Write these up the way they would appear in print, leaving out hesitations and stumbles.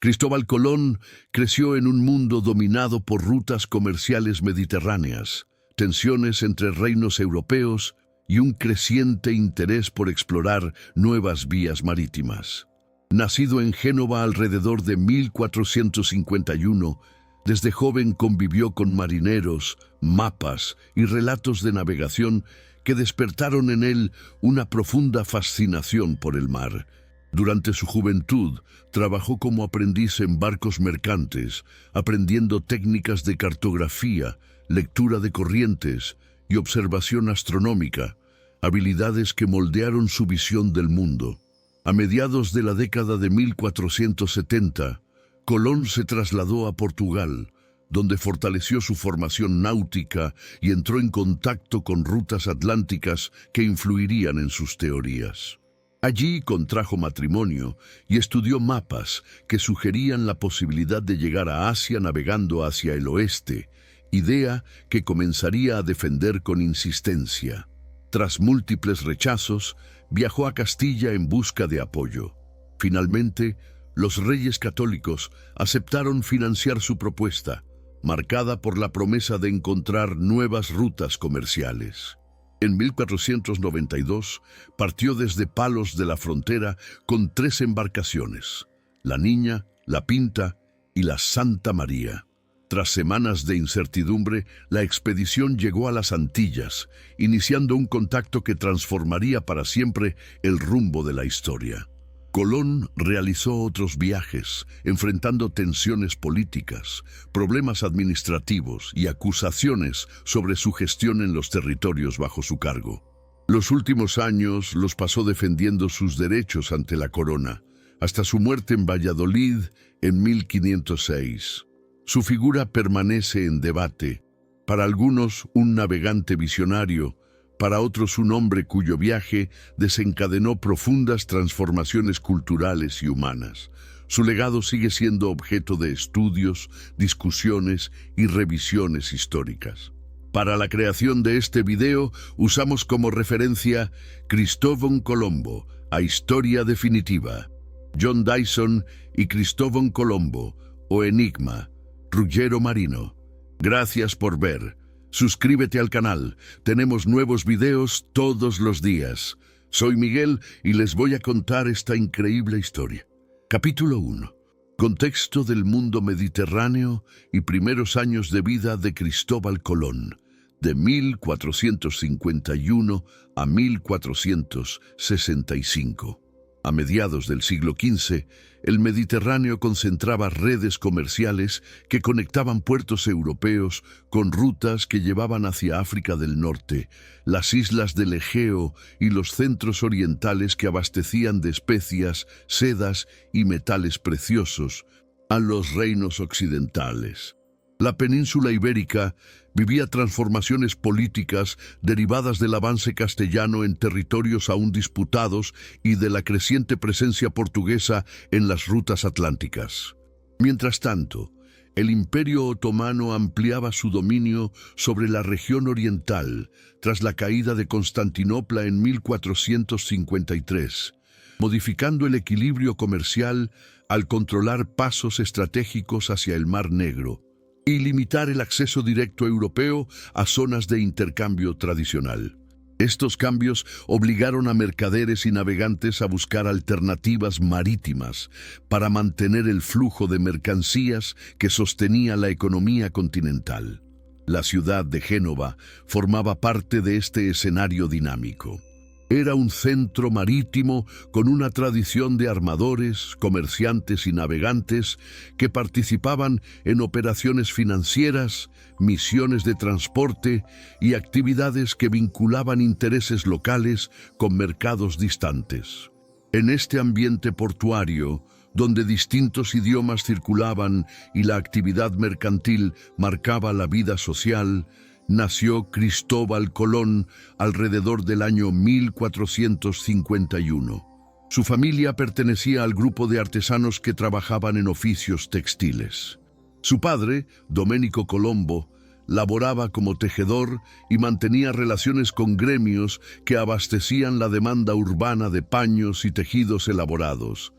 Cristóbal Colón creció en un mundo dominado por rutas comerciales mediterráneas, tensiones entre reinos europeos y un creciente interés por explorar nuevas vías marítimas. Nacido en Génova alrededor de 1451, desde joven convivió con marineros, mapas y relatos de navegación que despertaron en él una profunda fascinación por el mar. Durante su juventud, trabajó como aprendiz en barcos mercantes, aprendiendo técnicas de cartografía, lectura de corrientes y observación astronómica, habilidades que moldearon su visión del mundo. A mediados de la década de 1470, Colón se trasladó a Portugal, donde fortaleció su formación náutica y entró en contacto con rutas atlánticas que influirían en sus teorías. Allí contrajo matrimonio y estudió mapas que sugerían la posibilidad de llegar a Asia navegando hacia el oeste, idea que comenzaría a defender con insistencia. Tras múltiples rechazos, viajó a Castilla en busca de apoyo. Finalmente, los reyes católicos aceptaron financiar su propuesta, marcada por la promesa de encontrar nuevas rutas comerciales. En 1492 partió desde Palos de la Frontera con 3 embarcaciones, la Niña, la Pinta y la Santa María. Tras semanas de incertidumbre, la expedición llegó a las Antillas, iniciando un contacto que transformaría para siempre el rumbo de la historia. Colón realizó otros viajes, enfrentando tensiones políticas, problemas administrativos y acusaciones sobre su gestión en los territorios bajo su cargo. Los últimos años los pasó defendiendo sus derechos ante la corona, hasta su muerte en Valladolid en 1506. Su figura permanece en debate, para algunos un navegante visionario, para otros un hombre cuyo viaje desencadenó profundas transformaciones culturales y humanas. Su legado sigue siendo objeto de estudios, discusiones y revisiones históricas. Para la creación de este video usamos como referencia Cristóbal Colombo, a Historia Definitiva, John Dyson y Cristóbal Colombo, o Enigma, Ruggero Marino. Gracias por ver. Suscríbete al canal, tenemos nuevos videos todos los días. Soy Miguel y les voy a contar esta increíble historia. Capítulo 1. Contexto del mundo mediterráneo y primeros años de vida de Cristóbal Colón, de 1451 a 1465. A mediados del siglo XV, el Mediterráneo concentraba redes comerciales que conectaban puertos europeos con rutas que llevaban hacia África del Norte, las islas del Egeo y los centros orientales que abastecían de especias, sedas y metales preciosos a los reinos occidentales. La península ibérica vivía transformaciones políticas derivadas del avance castellano en territorios aún disputados y de la creciente presencia portuguesa en las rutas atlánticas. Mientras tanto, el Imperio Otomano ampliaba su dominio sobre la región oriental tras la caída de Constantinopla en 1453, modificando el equilibrio comercial al controlar pasos estratégicos hacia el Mar Negro y limitar el acceso directo europeo a zonas de intercambio tradicional. Estos cambios obligaron a mercaderes y navegantes a buscar alternativas marítimas para mantener el flujo de mercancías que sostenía la economía continental. La ciudad de Génova formaba parte de este escenario dinámico. Era un centro marítimo con una tradición de armadores, comerciantes y navegantes que participaban en operaciones financieras, misiones de transporte y actividades que vinculaban intereses locales con mercados distantes. En este ambiente portuario, donde distintos idiomas circulaban y la actividad mercantil marcaba la vida social, nació Cristóbal Colón alrededor del año 1451. Su familia pertenecía al grupo de artesanos que trabajaban en oficios textiles. Su padre, Domenico Colombo, laboraba como tejedor y mantenía relaciones con gremios que abastecían la demanda urbana de paños y tejidos elaborados.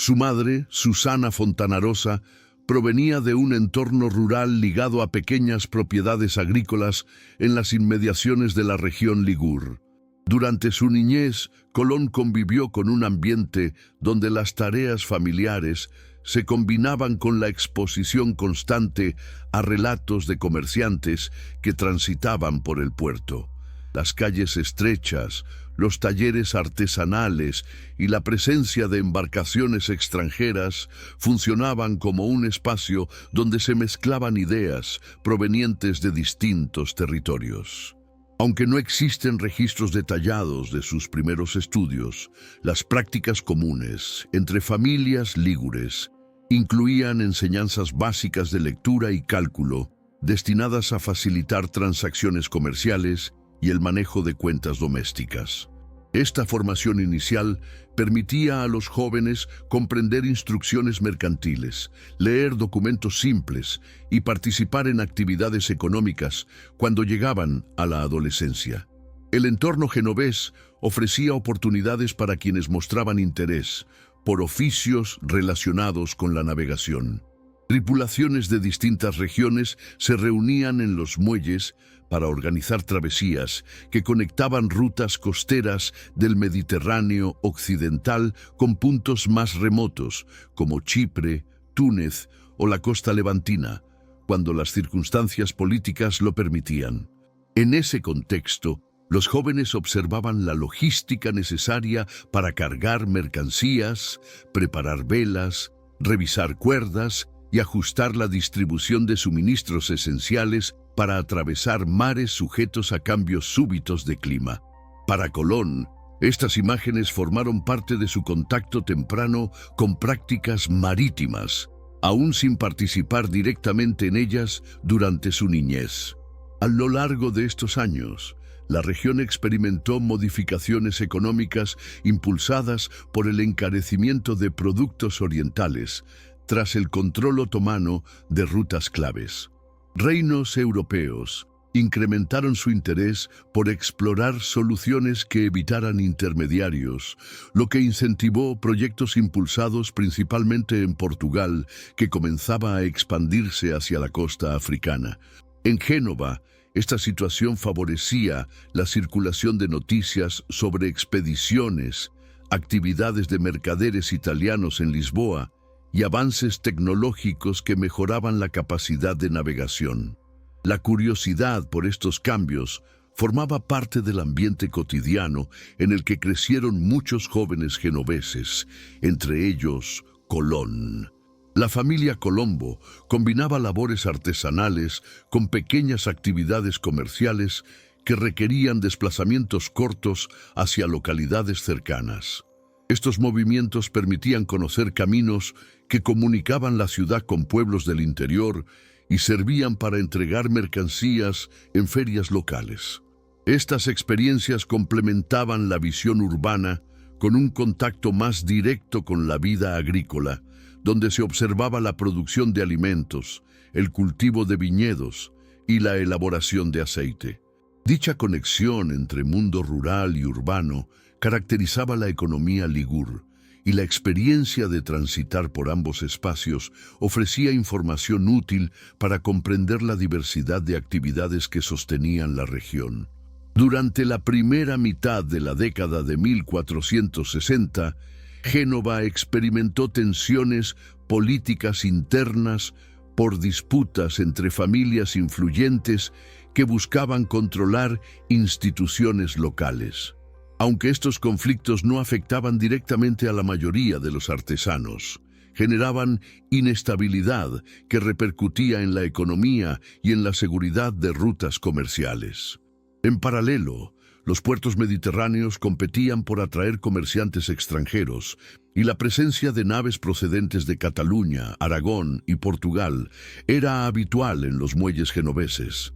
Su madre, Susana Fontanarosa, provenía de un entorno rural ligado a pequeñas propiedades agrícolas en las inmediaciones de la región Ligur. Durante su niñez, Colón convivió con un ambiente donde las tareas familiares se combinaban con la exposición constante a relatos de comerciantes que transitaban por el puerto. Las calles estrechas, los talleres artesanales y la presencia de embarcaciones extranjeras funcionaban como un espacio donde se mezclaban ideas provenientes de distintos territorios. Aunque no existen registros detallados de sus primeros estudios, las prácticas comunes entre familias lígures incluían enseñanzas básicas de lectura y cálculo destinadas a facilitar transacciones comerciales y el manejo de cuentas domésticas. Esta formación inicial permitía a los jóvenes comprender instrucciones mercantiles, leer documentos simples y participar en actividades económicas cuando llegaban a la adolescencia. El entorno genovés ofrecía oportunidades para quienes mostraban interés por oficios relacionados con la navegación. Tripulaciones de distintas regiones se reunían en los muelles para organizar travesías que conectaban rutas costeras del Mediterráneo occidental con puntos más remotos, como Chipre, Túnez o la costa levantina, cuando las circunstancias políticas lo permitían. En ese contexto, los jóvenes observaban la logística necesaria para cargar mercancías, preparar velas, revisar cuerdas y ajustar la distribución de suministros esenciales para atravesar mares sujetos a cambios súbitos de clima. Para Colón, estas imágenes formaron parte de su contacto temprano con prácticas marítimas, aún sin participar directamente en ellas durante su niñez. A lo largo de estos años, la región experimentó modificaciones económicas impulsadas por el encarecimiento de productos orientales tras el control otomano de rutas claves. Reinos europeos incrementaron su interés por explorar soluciones que evitaran intermediarios, lo que incentivó proyectos impulsados principalmente en Portugal, que comenzaba a expandirse hacia la costa africana. En Génova, esta situación favorecía la circulación de noticias sobre expediciones, actividades de mercaderes italianos en Lisboa y avances tecnológicos que mejoraban la capacidad de navegación. La curiosidad por estos cambios formaba parte del ambiente cotidiano en el que crecieron muchos jóvenes genoveses, entre ellos Colón. La familia Colombo combinaba labores artesanales con pequeñas actividades comerciales que requerían desplazamientos cortos hacia localidades cercanas. Estos movimientos permitían conocer caminos que comunicaban la ciudad con pueblos del interior y servían para entregar mercancías en ferias locales. Estas experiencias complementaban la visión urbana con un contacto más directo con la vida agrícola, donde se observaba la producción de alimentos, el cultivo de viñedos y la elaboración de aceite. Dicha conexión entre mundo rural y urbano caracterizaba la economía ligur, y la experiencia de transitar por ambos espacios ofrecía información útil para comprender la diversidad de actividades que sostenían la región. Durante la primera mitad de la década de 1460, Génova experimentó tensiones políticas internas por disputas entre familias influyentes que buscaban controlar instituciones locales. Aunque estos conflictos no afectaban directamente a la mayoría de los artesanos, generaban inestabilidad que repercutía en la economía y en la seguridad de rutas comerciales. En paralelo, los puertos mediterráneos competían por atraer comerciantes extranjeros, y la presencia de naves procedentes de Cataluña, Aragón y Portugal era habitual en los muelles genoveses.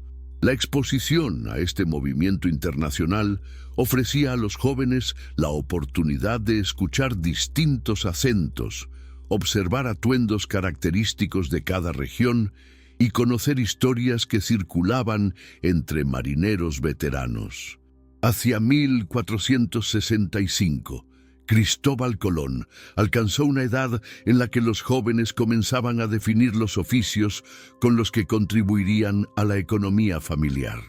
La exposición a este movimiento internacional ofrecía a los jóvenes la oportunidad de escuchar distintos acentos, observar atuendos característicos de cada región y conocer historias que circulaban entre marineros veteranos. Hacia 1465, Cristóbal Colón alcanzó una edad en la que los jóvenes comenzaban a definir los oficios con los que contribuirían a la economía familiar.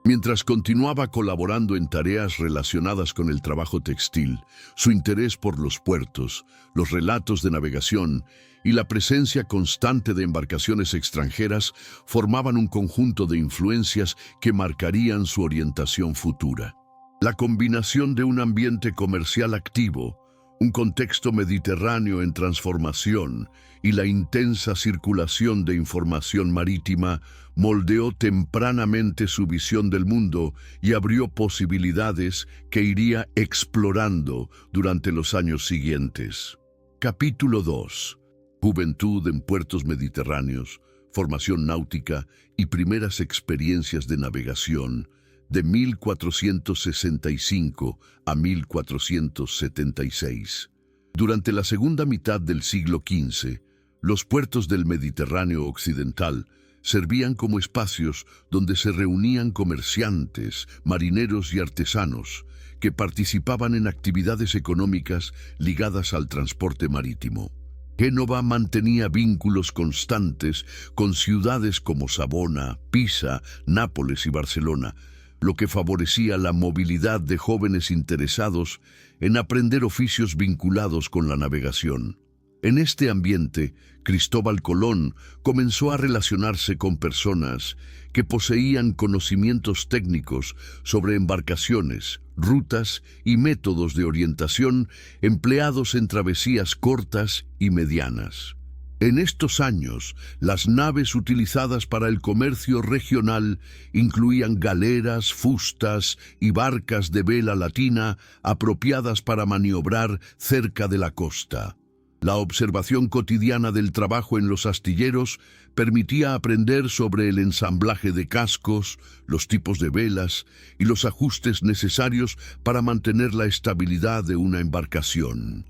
Mientras continuaba colaborando en tareas relacionadas con el trabajo textil, su interés por los puertos, los relatos de navegación y la presencia constante de embarcaciones extranjeras formaban un conjunto de influencias que marcarían su orientación futura. La combinación de un ambiente comercial activo, un contexto mediterráneo en transformación y la intensa circulación de información marítima moldeó tempranamente su visión del mundo y abrió posibilidades que iría explorando durante los años siguientes. Capítulo 2. Juventud en puertos mediterráneos, formación náutica y primeras experiencias de navegación, de 1465 a 1476. Durante la segunda mitad del siglo XV, los puertos del Mediterráneo occidental servían como espacios donde se reunían comerciantes, marineros y artesanos que participaban en actividades económicas ligadas al transporte marítimo. Génova mantenía vínculos constantes con ciudades como Savona, Pisa, Nápoles y Barcelona, lo que favorecía la movilidad de jóvenes interesados en aprender oficios vinculados con la navegación. En este ambiente, Cristóbal Colón comenzó a relacionarse con personas que poseían conocimientos técnicos sobre embarcaciones, rutas y métodos de orientación empleados en travesías cortas y medianas. En estos años, las naves utilizadas para el comercio regional incluían galeras, fustas y barcas de vela latina apropiadas para maniobrar cerca de la costa. La observación cotidiana del trabajo en los astilleros permitía aprender sobre el ensamblaje de cascos, los tipos de velas y los ajustes necesarios para mantener la estabilidad de una embarcación.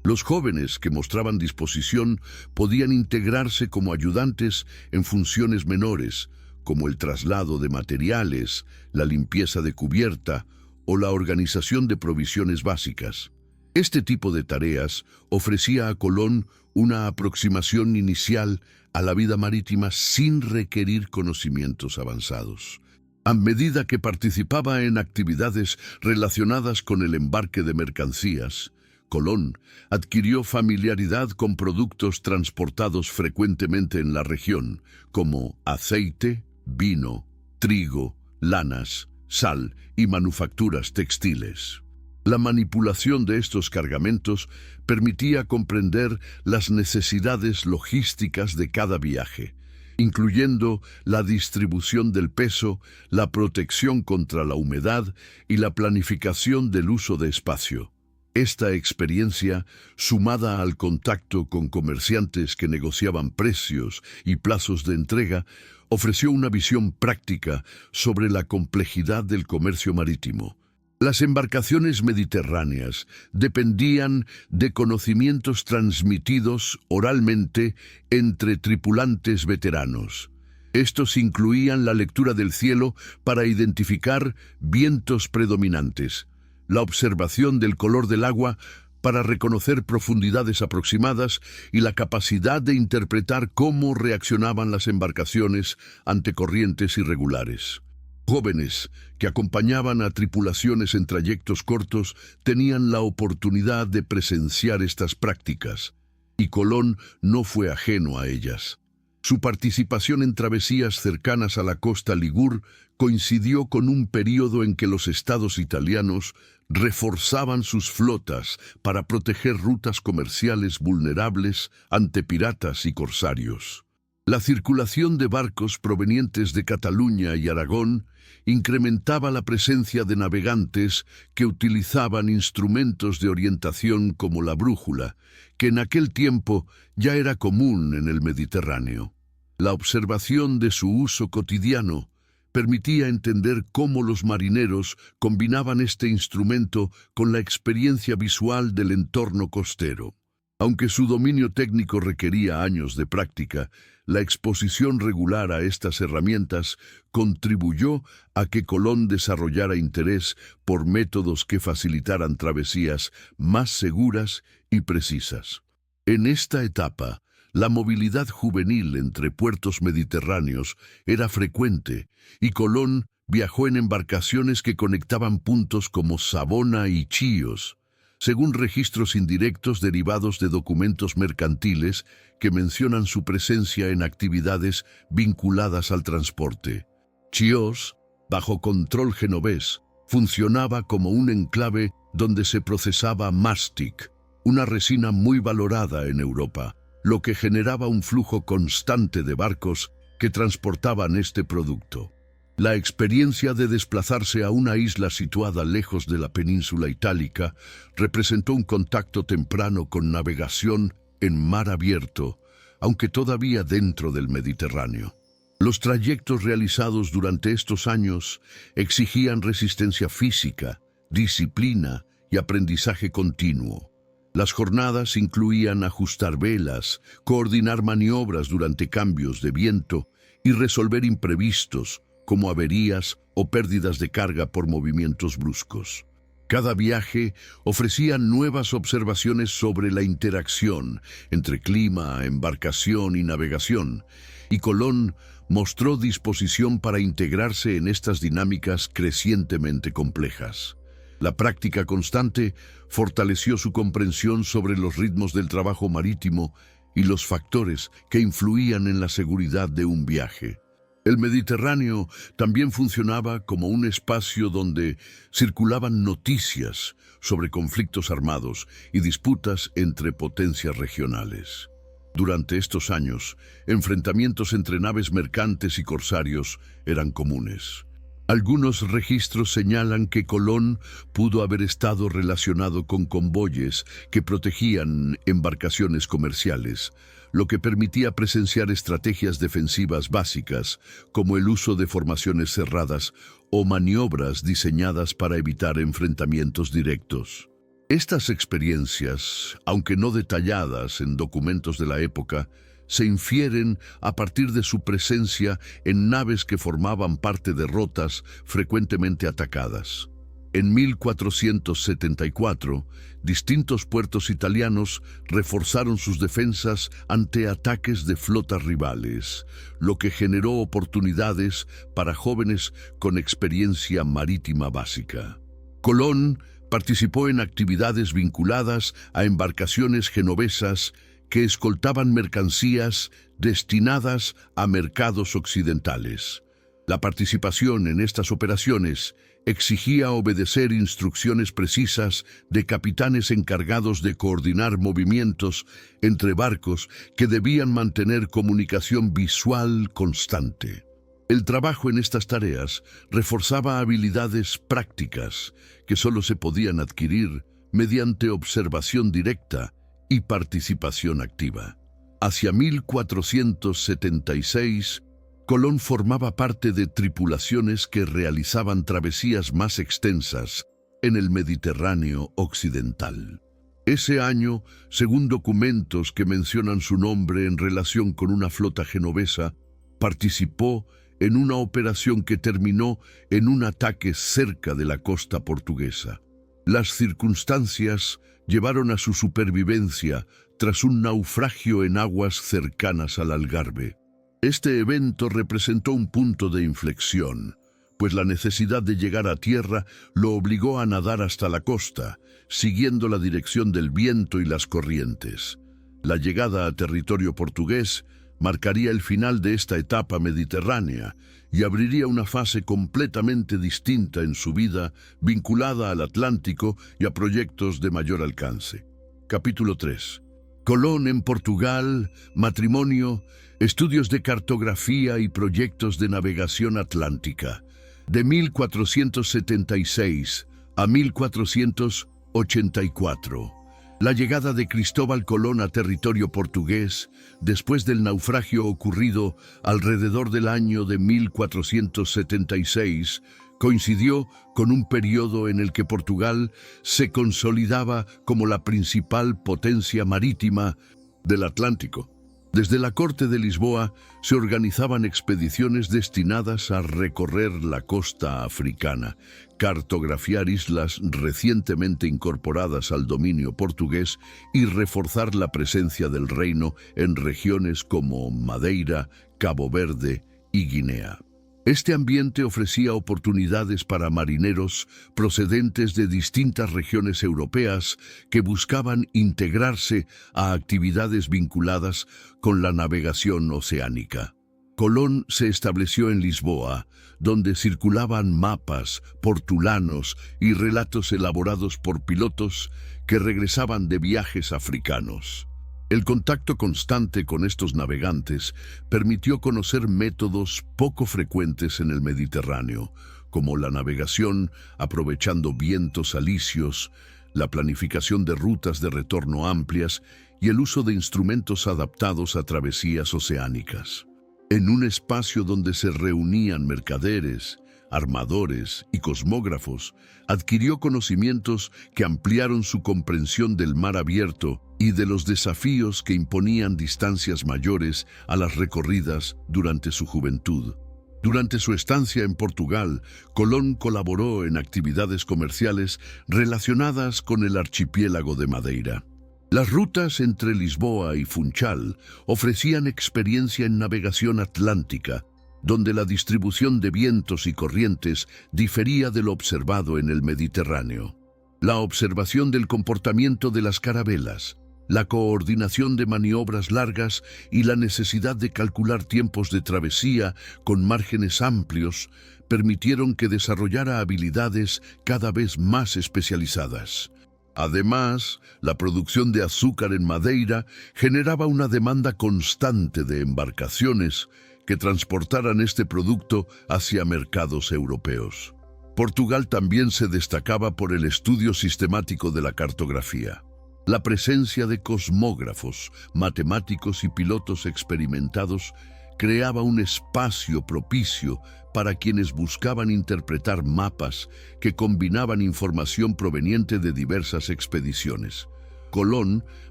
Los jóvenes que mostraban disposición podían integrarse como ayudantes en funciones menores, como el traslado de materiales, la limpieza de cubierta o la organización de provisiones básicas. Este tipo de tareas ofrecía a Colón una aproximación inicial a la vida marítima sin requerir conocimientos avanzados. A medida que participaba en actividades relacionadas con el embarque de mercancías, Colón adquirió familiaridad con productos transportados frecuentemente en la región, como aceite, vino, trigo, lanas, sal y manufacturas textiles. La manipulación de estos cargamentos permitía comprender las necesidades logísticas de cada viaje, incluyendo la distribución del peso, la protección contra la humedad y la planificación del uso de espacio. Esta experiencia, sumada al contacto con comerciantes que negociaban precios y plazos de entrega, ofreció una visión práctica sobre la complejidad del comercio marítimo. Las embarcaciones mediterráneas dependían de conocimientos transmitidos oralmente entre tripulantes veteranos. Estos incluían la lectura del cielo para identificar vientos predominantes, la observación del color del agua para reconocer profundidades aproximadas y la capacidad de interpretar cómo reaccionaban las embarcaciones ante corrientes irregulares. Jóvenes que acompañaban a tripulaciones en trayectos cortos tenían la oportunidad de presenciar estas prácticas, y Colón no fue ajeno a ellas. Su participación en travesías cercanas a la costa Ligur coincidió con un período en que los estados italianos reforzaban sus flotas para proteger rutas comerciales vulnerables ante piratas y corsarios. La circulación de barcos provenientes de Cataluña y Aragón incrementaba la presencia de navegantes que utilizaban instrumentos de orientación como la brújula, que en aquel tiempo ya era común en el Mediterráneo. La observación de su uso cotidiano permitía entender cómo los marineros combinaban este instrumento con la experiencia visual del entorno costero. Aunque su dominio técnico requería años de práctica, la exposición regular a estas herramientas contribuyó a que Colón desarrollara interés por métodos que facilitaran travesías más seguras y precisas. En esta etapa, la movilidad juvenil entre puertos mediterráneos era frecuente y Colón viajó en embarcaciones que conectaban puntos como Savona y Chios, según registros indirectos derivados de documentos mercantiles que mencionan su presencia en actividades vinculadas al transporte. Chios, bajo control genovés, funcionaba como un enclave donde se procesaba mastic, una resina muy valorada en Europa, lo que generaba un flujo constante de barcos que transportaban este producto. La experiencia de desplazarse a una isla situada lejos de la península itálica representó un contacto temprano con navegación en mar abierto, aunque todavía dentro del Mediterráneo. Los trayectos realizados durante estos años exigían resistencia física, disciplina y aprendizaje continuo. Las jornadas incluían ajustar velas, coordinar maniobras durante cambios de viento y resolver imprevistos, como averías o pérdidas de carga por movimientos bruscos. Cada viaje ofrecía nuevas observaciones sobre la interacción entre clima, embarcación y navegación, y Colón mostró disposición para integrarse en estas dinámicas crecientemente complejas. La práctica constante fortaleció su comprensión sobre los ritmos del trabajo marítimo y los factores que influían en la seguridad de un viaje. El Mediterráneo también funcionaba como un espacio donde circulaban noticias sobre conflictos armados y disputas entre potencias regionales. Durante estos años, enfrentamientos entre naves mercantes y corsarios eran comunes. Algunos registros señalan que Colón pudo haber estado relacionado con convoyes que protegían embarcaciones comerciales, lo que permitía presenciar estrategias defensivas básicas, como el uso de formaciones cerradas o maniobras diseñadas para evitar enfrentamientos directos. Estas experiencias, aunque no detalladas en documentos de la época, se infieren a partir de su presencia en naves que formaban parte de rotas frecuentemente atacadas. En 1474, distintos puertos italianos reforzaron sus defensas ante ataques de flotas rivales, lo que generó oportunidades para jóvenes con experiencia marítima básica. Colón participó en actividades vinculadas a embarcaciones genovesas que escoltaban mercancías destinadas a mercados occidentales. La participación en estas operaciones exigía obedecer instrucciones precisas de capitanes encargados de coordinar movimientos entre barcos que debían mantener comunicación visual constante. El trabajo en estas tareas reforzaba habilidades prácticas que solo se podían adquirir mediante observación directa y participación activa. Hacia 1476, Colón formaba parte de tripulaciones que realizaban travesías más extensas en el Mediterráneo occidental. Ese año, según documentos que mencionan su nombre en relación con una flota genovesa, participó en una operación que terminó en un ataque cerca de la costa portuguesa. Las circunstancias llevaron a su supervivencia tras un naufragio en aguas cercanas al Algarve. Este evento representó un punto de inflexión, pues la necesidad de llegar a tierra lo obligó a nadar hasta la costa, siguiendo la dirección del viento y las corrientes. La llegada a territorio portugués marcaría el final de esta etapa mediterránea y abriría una fase completamente distinta en su vida, vinculada al Atlántico y a proyectos de mayor alcance. Capítulo 3. Colón en Portugal, matrimonio, estudios de cartografía y proyectos de navegación atlántica. De 1476 a 1484. La llegada de Cristóbal Colón a territorio portugués, después del naufragio ocurrido alrededor del año de 1476, Coincidió con un periodo en el que Portugal se consolidaba como la principal potencia marítima del Atlántico. Desde la corte de Lisboa se organizaban expediciones destinadas a recorrer la costa africana, cartografiar islas recientemente incorporadas al dominio portugués y reforzar la presencia del reino en regiones como Madeira, Cabo Verde y Guinea. Este ambiente ofrecía oportunidades para marineros procedentes de distintas regiones europeas que buscaban integrarse a actividades vinculadas con la navegación oceánica. Colón se estableció en Lisboa, donde circulaban mapas, portulanos y relatos elaborados por pilotos que regresaban de viajes africanos. El contacto constante con estos navegantes permitió conocer métodos poco frecuentes en el Mediterráneo, como la navegación aprovechando vientos alisios, la planificación de rutas de retorno amplias y el uso de instrumentos adaptados a travesías oceánicas. En un espacio donde se reunían mercaderes, armadores y cosmógrafos, adquirió conocimientos que ampliaron su comprensión del mar abierto y de los desafíos que imponían distancias mayores a las recorridas durante su juventud. Durante su estancia en Portugal, Colón colaboró en actividades comerciales relacionadas con el archipiélago de Madeira. Las rutas entre Lisboa y Funchal ofrecían experiencia en navegación atlántica, donde la distribución de vientos y corrientes difería de lo observado en el Mediterráneo. La observación del comportamiento de las carabelas, la coordinación de maniobras largas y la necesidad de calcular tiempos de travesía con márgenes amplios permitieron que desarrollara habilidades cada vez más especializadas. Además, la producción de azúcar en Madeira generaba una demanda constante de embarcaciones que transportaran este producto hacia mercados europeos. Portugal también se destacaba por el estudio sistemático de la cartografía. La presencia de cosmógrafos, matemáticos y pilotos experimentados creaba un espacio propicio para quienes buscaban interpretar mapas que combinaban información proveniente de diversas expediciones. Colón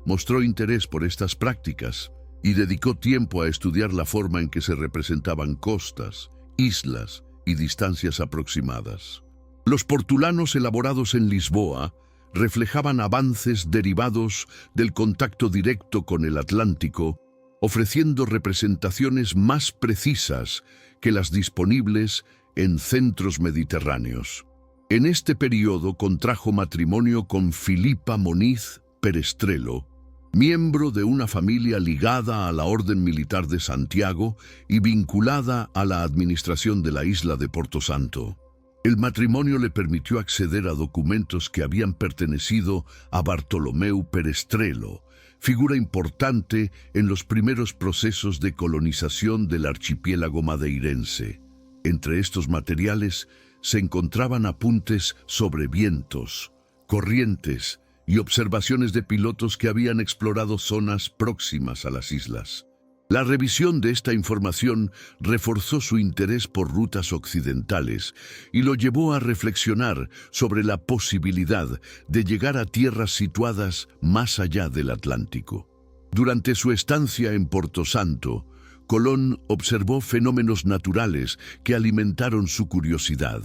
mostró interés por estas prácticas y dedicó tiempo a estudiar la forma en que se representaban costas, islas y distancias aproximadas. Los portulanos elaborados en Lisboa reflejaban avances derivados del contacto directo con el Atlántico, ofreciendo representaciones más precisas que las disponibles en centros mediterráneos. En este periodo contrajo matrimonio con Filipa Moniz Perestrelo, miembro de una familia ligada a la Orden Militar de Santiago y vinculada a la administración de la isla de Porto Santo. El matrimonio le permitió acceder a documentos que habían pertenecido a Bartolomeu Perestrelo, figura importante en los primeros procesos de colonización del archipiélago madeirense. Entre estos materiales se encontraban apuntes sobre vientos, corrientes y observaciones de pilotos que habían explorado zonas próximas a las islas. La revisión de esta información reforzó su interés por rutas occidentales y lo llevó a reflexionar sobre la posibilidad de llegar a tierras situadas más allá del Atlántico. Durante su estancia en Porto Santo, Colón observó fenómenos naturales que alimentaron su curiosidad.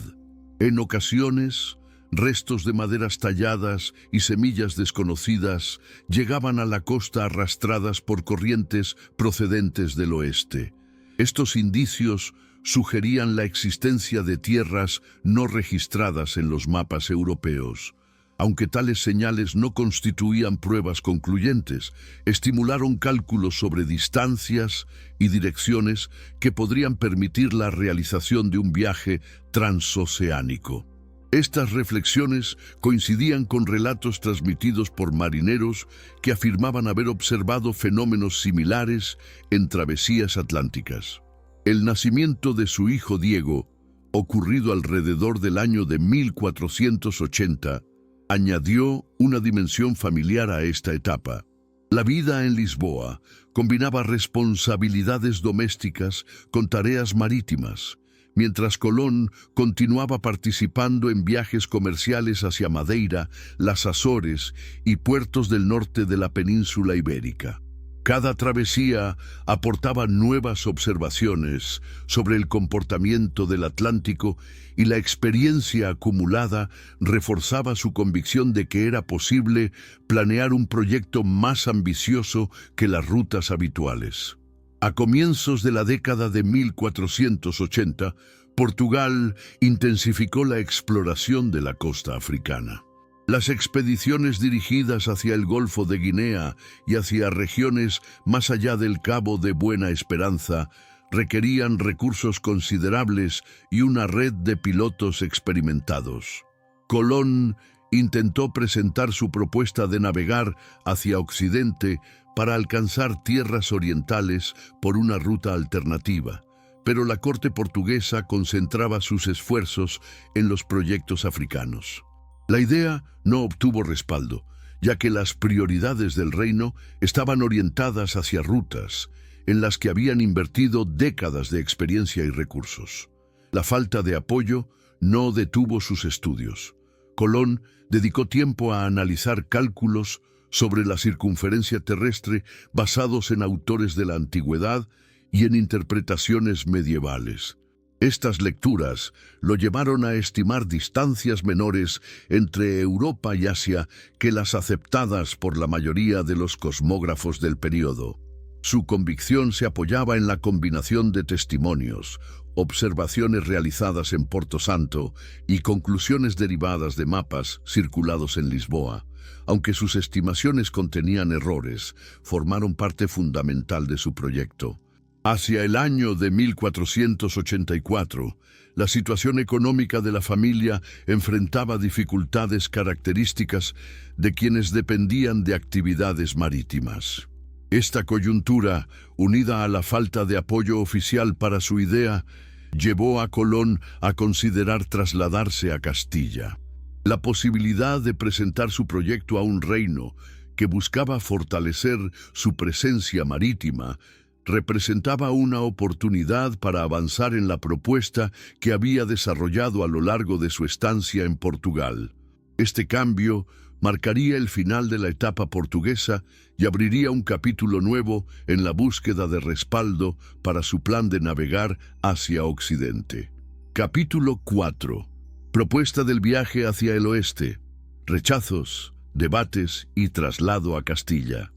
En ocasiones, restos de maderas talladas y semillas desconocidas llegaban a la costa arrastradas por corrientes procedentes del oeste. Estos indicios sugerían la existencia de tierras no registradas en los mapas europeos. Aunque tales señales no constituían pruebas concluyentes, estimularon cálculos sobre distancias y direcciones que podrían permitir la realización de un viaje transoceánico. Estas reflexiones coincidían con relatos transmitidos por marineros que afirmaban haber observado fenómenos similares en travesías atlánticas. El nacimiento de su hijo Diego, ocurrido alrededor del año de 1480, añadió una dimensión familiar a esta etapa. La vida en Lisboa combinaba responsabilidades domésticas con tareas marítimas, mientras Colón continuaba participando en viajes comerciales hacia Madeira, las Azores y puertos del norte de la península ibérica. Cada travesía aportaba nuevas observaciones sobre el comportamiento del Atlántico y la experiencia acumulada reforzaba su convicción de que era posible planear un proyecto más ambicioso que las rutas habituales. A comienzos de la década de 1480, Portugal intensificó la exploración de la costa africana. Las expediciones dirigidas hacia el Golfo de Guinea y hacia regiones más allá del Cabo de Buena Esperanza requerían recursos considerables y una red de pilotos experimentados. Colón intentó presentar su propuesta de navegar hacia Occidente para alcanzar tierras orientales por una ruta alternativa, pero la corte portuguesa concentraba sus esfuerzos en los proyectos africanos. La idea no obtuvo respaldo, ya que las prioridades del reino estaban orientadas hacia rutas en las que habían invertido décadas de experiencia y recursos. La falta de apoyo no detuvo sus estudios. Colón dedicó tiempo a analizar cálculos sobre la circunferencia terrestre basados en autores de la antigüedad y en interpretaciones medievales. Estas lecturas lo llevaron a estimar distancias menores entre Europa y Asia que las aceptadas por la mayoría de los cosmógrafos del período. Su convicción se apoyaba en la combinación de testimonios, observaciones realizadas en Porto Santo y conclusiones derivadas de mapas circulados en Lisboa. Aunque sus estimaciones contenían errores, formaron parte fundamental de su proyecto. Hacia el año de 1484, la situación económica de la familia enfrentaba dificultades características de quienes dependían de actividades marítimas. Esta coyuntura, unida a la falta de apoyo oficial para su idea, llevó a Colón a considerar trasladarse a Castilla. La posibilidad de presentar su proyecto a un reino que buscaba fortalecer su presencia marítima representaba una oportunidad para avanzar en la propuesta que había desarrollado a lo largo de su estancia en Portugal. Este cambio marcaría el final de la etapa portuguesa y abriría un capítulo nuevo en la búsqueda de respaldo para su plan de navegar hacia Occidente. Capítulo 4. Propuesta del viaje hacia el oeste. Rechazos, debates y traslado a Castilla.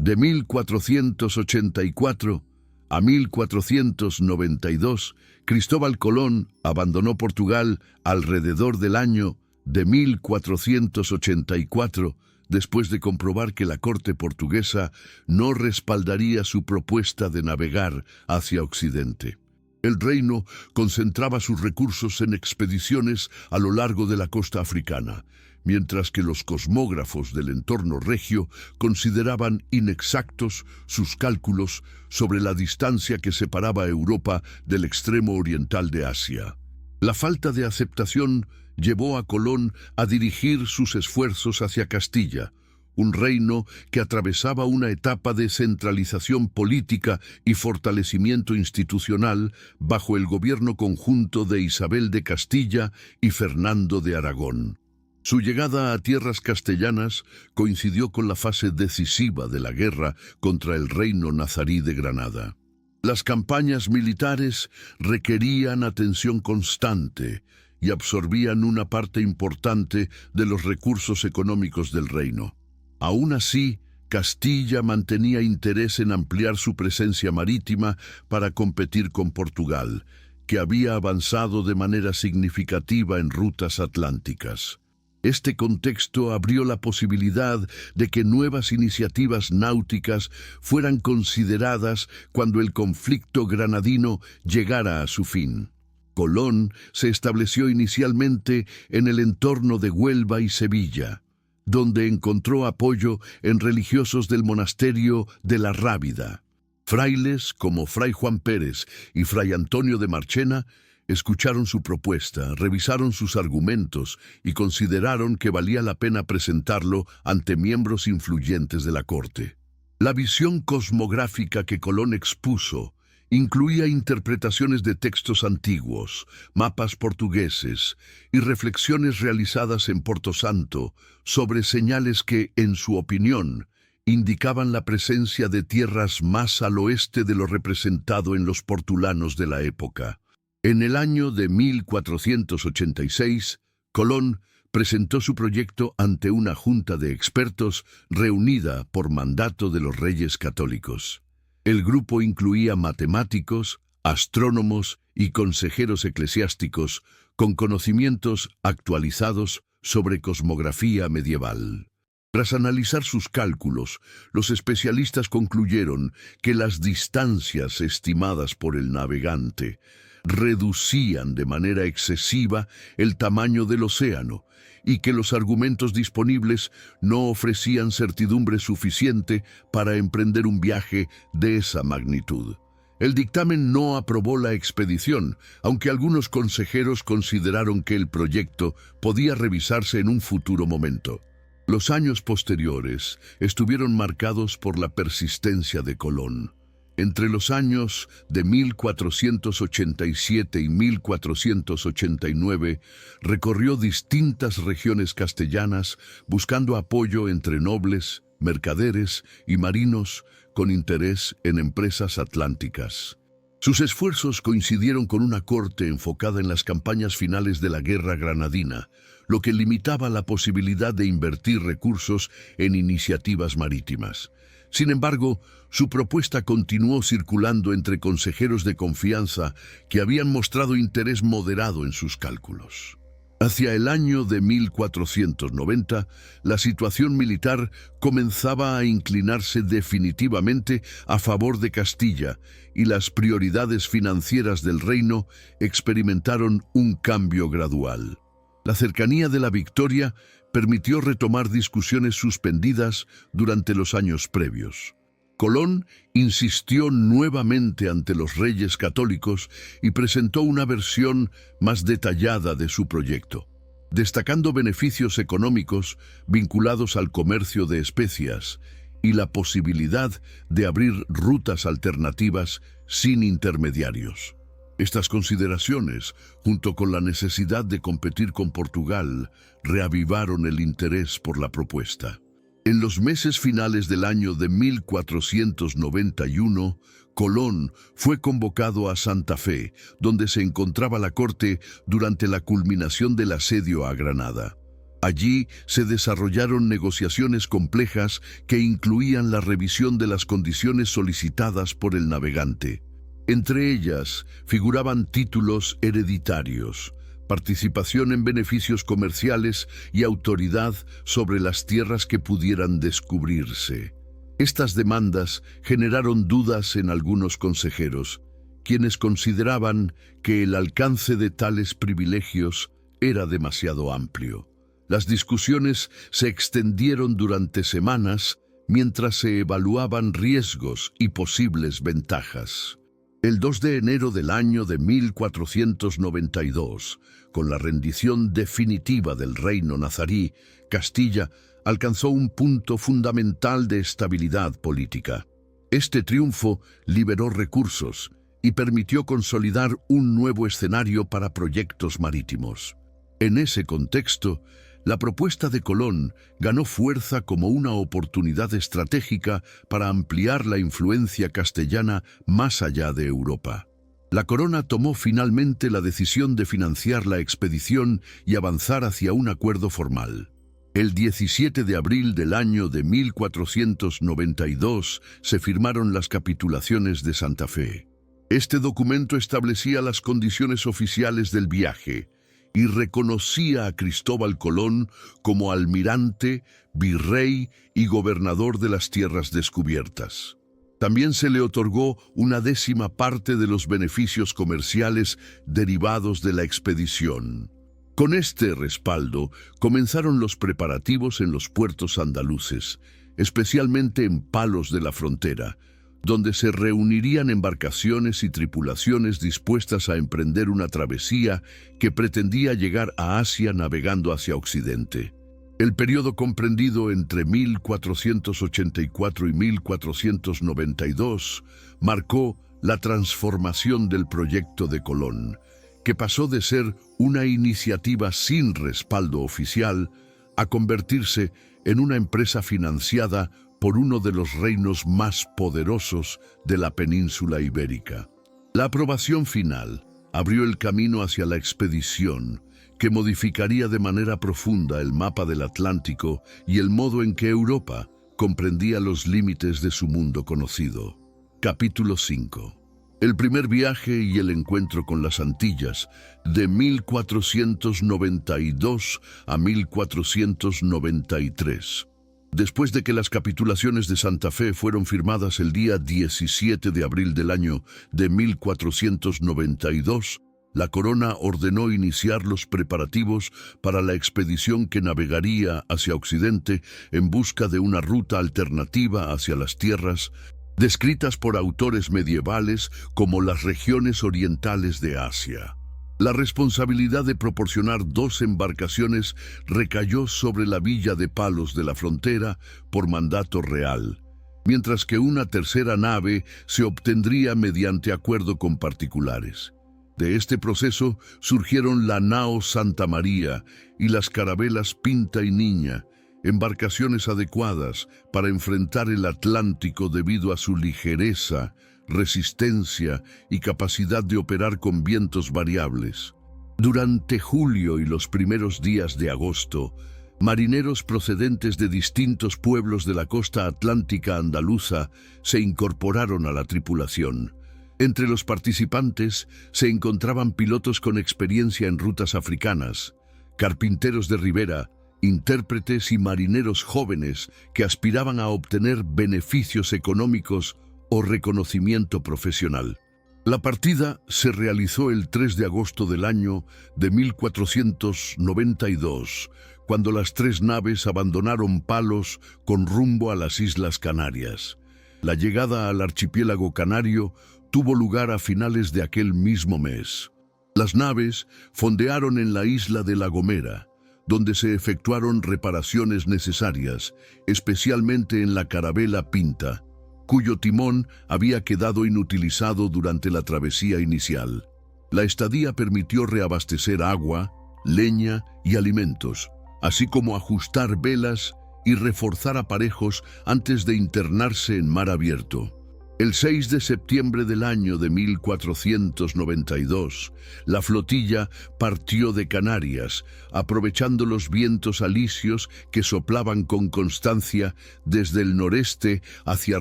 De 1484 a 1492, Cristóbal Colón abandonó Portugal alrededor del año de 1484, después de comprobar que la corte portuguesa no respaldaría su propuesta de navegar hacia Occidente. El reino concentraba sus recursos en expediciones a lo largo de la costa africana, mientras que los cosmógrafos del entorno regio consideraban inexactos sus cálculos sobre la distancia que separaba a Europa del extremo oriental de Asia. La falta de aceptación llevó a Colón a dirigir sus esfuerzos hacia Castilla, un reino que atravesaba una etapa de centralización política y fortalecimiento institucional bajo el gobierno conjunto de Isabel de Castilla y Fernando de Aragón. Su llegada a tierras castellanas coincidió con la fase decisiva de la guerra contra el reino nazarí de Granada. Las campañas militares requerían atención constante y absorbían una parte importante de los recursos económicos del reino. Aún así, Castilla mantenía interés en ampliar su presencia marítima para competir con Portugal, que había avanzado de manera significativa en rutas atlánticas. Este contexto abrió la posibilidad de que nuevas iniciativas náuticas fueran consideradas cuando el conflicto granadino llegara a su fin. Colón se estableció inicialmente en el entorno de Huelva y Sevilla, donde encontró apoyo en religiosos del monasterio de la Rábida. Frailes como Fray Juan Pérez y Fray Antonio de Marchena escucharon su propuesta, revisaron sus argumentos y consideraron que valía la pena presentarlo ante miembros influyentes de la corte. La visión cosmográfica que Colón expuso Incluía interpretaciones de textos antiguos, mapas portugueses y reflexiones realizadas en Porto Santo sobre señales que, en su opinión, indicaban la presencia de tierras más al oeste de lo representado en los portulanos de la época. En el año de 1486, Colón presentó su proyecto ante una junta de expertos reunida por mandato de los reyes católicos. El grupo incluía matemáticos, astrónomos y consejeros eclesiásticos con conocimientos actualizados sobre cosmografía medieval. Tras analizar sus cálculos, los especialistas concluyeron que las distancias estimadas por el navegante reducían de manera excesiva el tamaño del océano y que los argumentos disponibles no ofrecían certidumbre suficiente para emprender un viaje de esa magnitud. El dictamen no aprobó la expedición, aunque algunos consejeros consideraron que el proyecto podía revisarse en un futuro momento. Los años posteriores estuvieron marcados por la persistencia de Colón. Entre los años de 1487 y 1489 recorrió distintas regiones castellanas buscando apoyo entre nobles, mercaderes y marinos con interés en empresas atlánticas. Sus esfuerzos coincidieron con una corte enfocada en las campañas finales de la Guerra Granadina, lo que limitaba la posibilidad de invertir recursos en iniciativas marítimas. Sin embargo, su propuesta continuó circulando entre consejeros de confianza que habían mostrado interés moderado en sus cálculos. Hacia el año de 1490, la situación militar comenzaba a inclinarse definitivamente a favor de Castilla y las prioridades financieras del reino experimentaron un cambio gradual. La cercanía de la victoria permitió retomar discusiones suspendidas durante los años previos. Colón insistió nuevamente ante los reyes católicos y presentó una versión más detallada de su proyecto, destacando beneficios económicos vinculados al comercio de especias y la posibilidad de abrir rutas alternativas sin intermediarios. Estas consideraciones, junto con la necesidad de competir con Portugal, reavivaron el interés por la propuesta. En los meses finales del año de 1491, Colón fue convocado a Santa Fe, donde se encontraba la corte durante la culminación del asedio a Granada. Allí se desarrollaron negociaciones complejas que incluían la revisión de las condiciones solicitadas por el navegante. Entre ellas figuraban títulos hereditarios, participación en beneficios comerciales y autoridad sobre las tierras que pudieran descubrirse. Estas demandas generaron dudas en algunos consejeros, quienes consideraban que el alcance de tales privilegios era demasiado amplio. Las discusiones se extendieron durante semanas mientras se evaluaban riesgos y posibles ventajas. El 2 de enero del año de 1492, con la rendición definitiva del reino nazarí, Castilla alcanzó un punto fundamental de estabilidad política. Este triunfo liberó recursos y permitió consolidar un nuevo escenario para proyectos marítimos. En ese contexto, la propuesta de Colón ganó fuerza como una oportunidad estratégica para ampliar la influencia castellana más allá de Europa. La corona tomó finalmente la decisión de financiar la expedición y avanzar hacia un acuerdo formal. El 17 de abril del año de 1492 se firmaron las capitulaciones de Santa Fe. Este documento establecía las condiciones oficiales del viaje y reconocía a Cristóbal Colón como almirante, virrey y gobernador de las tierras descubiertas. También se le otorgó una 10ª parte de los beneficios comerciales derivados de la expedición. Con este respaldo, comenzaron los preparativos en los puertos andaluces, especialmente en Palos de la Frontera, donde se reunirían embarcaciones y tripulaciones dispuestas a emprender una travesía que pretendía llegar a Asia navegando hacia Occidente. El periodo comprendido entre 1484 y 1492 marcó la transformación del proyecto de Colón, que pasó de ser una iniciativa sin respaldo oficial a convertirse en una empresa financiada por uno de los reinos más poderosos de la península ibérica. La aprobación final abrió el camino hacia la expedición, que modificaría de manera profunda el mapa del Atlántico y el modo en que Europa comprendía los límites de su mundo conocido. Capítulo 5. El primer viaje y el encuentro con las Antillas, de 1492 a 1493. Después de que las capitulaciones de Santa Fe fueron firmadas el día 17 de abril del año de 1492, la corona ordenó iniciar los preparativos para la expedición que navegaría hacia Occidente en busca de una ruta alternativa hacia las tierras descritas por autores medievales como las regiones orientales de Asia. La responsabilidad de proporcionar 2 embarcaciones recayó sobre la villa de Palos de la Frontera por mandato real, mientras que una tercera nave se obtendría mediante acuerdo con particulares. De este proceso surgieron la nao Santa María y las carabelas Pinta y Niña, embarcaciones adecuadas para enfrentar el Atlántico debido a su ligereza, resistencia y capacidad de operar con vientos variables. Durante julio y los primeros días de agosto, marineros procedentes de distintos pueblos de la costa atlántica andaluza se incorporaron a la tripulación. Entre los participantes se encontraban pilotos con experiencia en rutas africanas, carpinteros de ribera, intérpretes y marineros jóvenes que aspiraban a obtener beneficios económicos o reconocimiento profesional. La partida se realizó el 3 de agosto del año de 1492, cuando las 3 naves abandonaron Palos con rumbo a las Islas Canarias. La llegada al archipiélago canario tuvo lugar a finales de aquel mismo mes. Las naves fondearon en la isla de La Gomera, donde se efectuaron reparaciones necesarias, especialmente en la carabela Pinta, cuyo timón había quedado inutilizado durante la travesía inicial. La estadía permitió reabastecer agua, leña y alimentos, así como ajustar velas y reforzar aparejos antes de internarse en mar abierto. El 6 de septiembre del año de 1492, la flotilla partió de Canarias, aprovechando los vientos alisios que soplaban con constancia desde el noreste hacia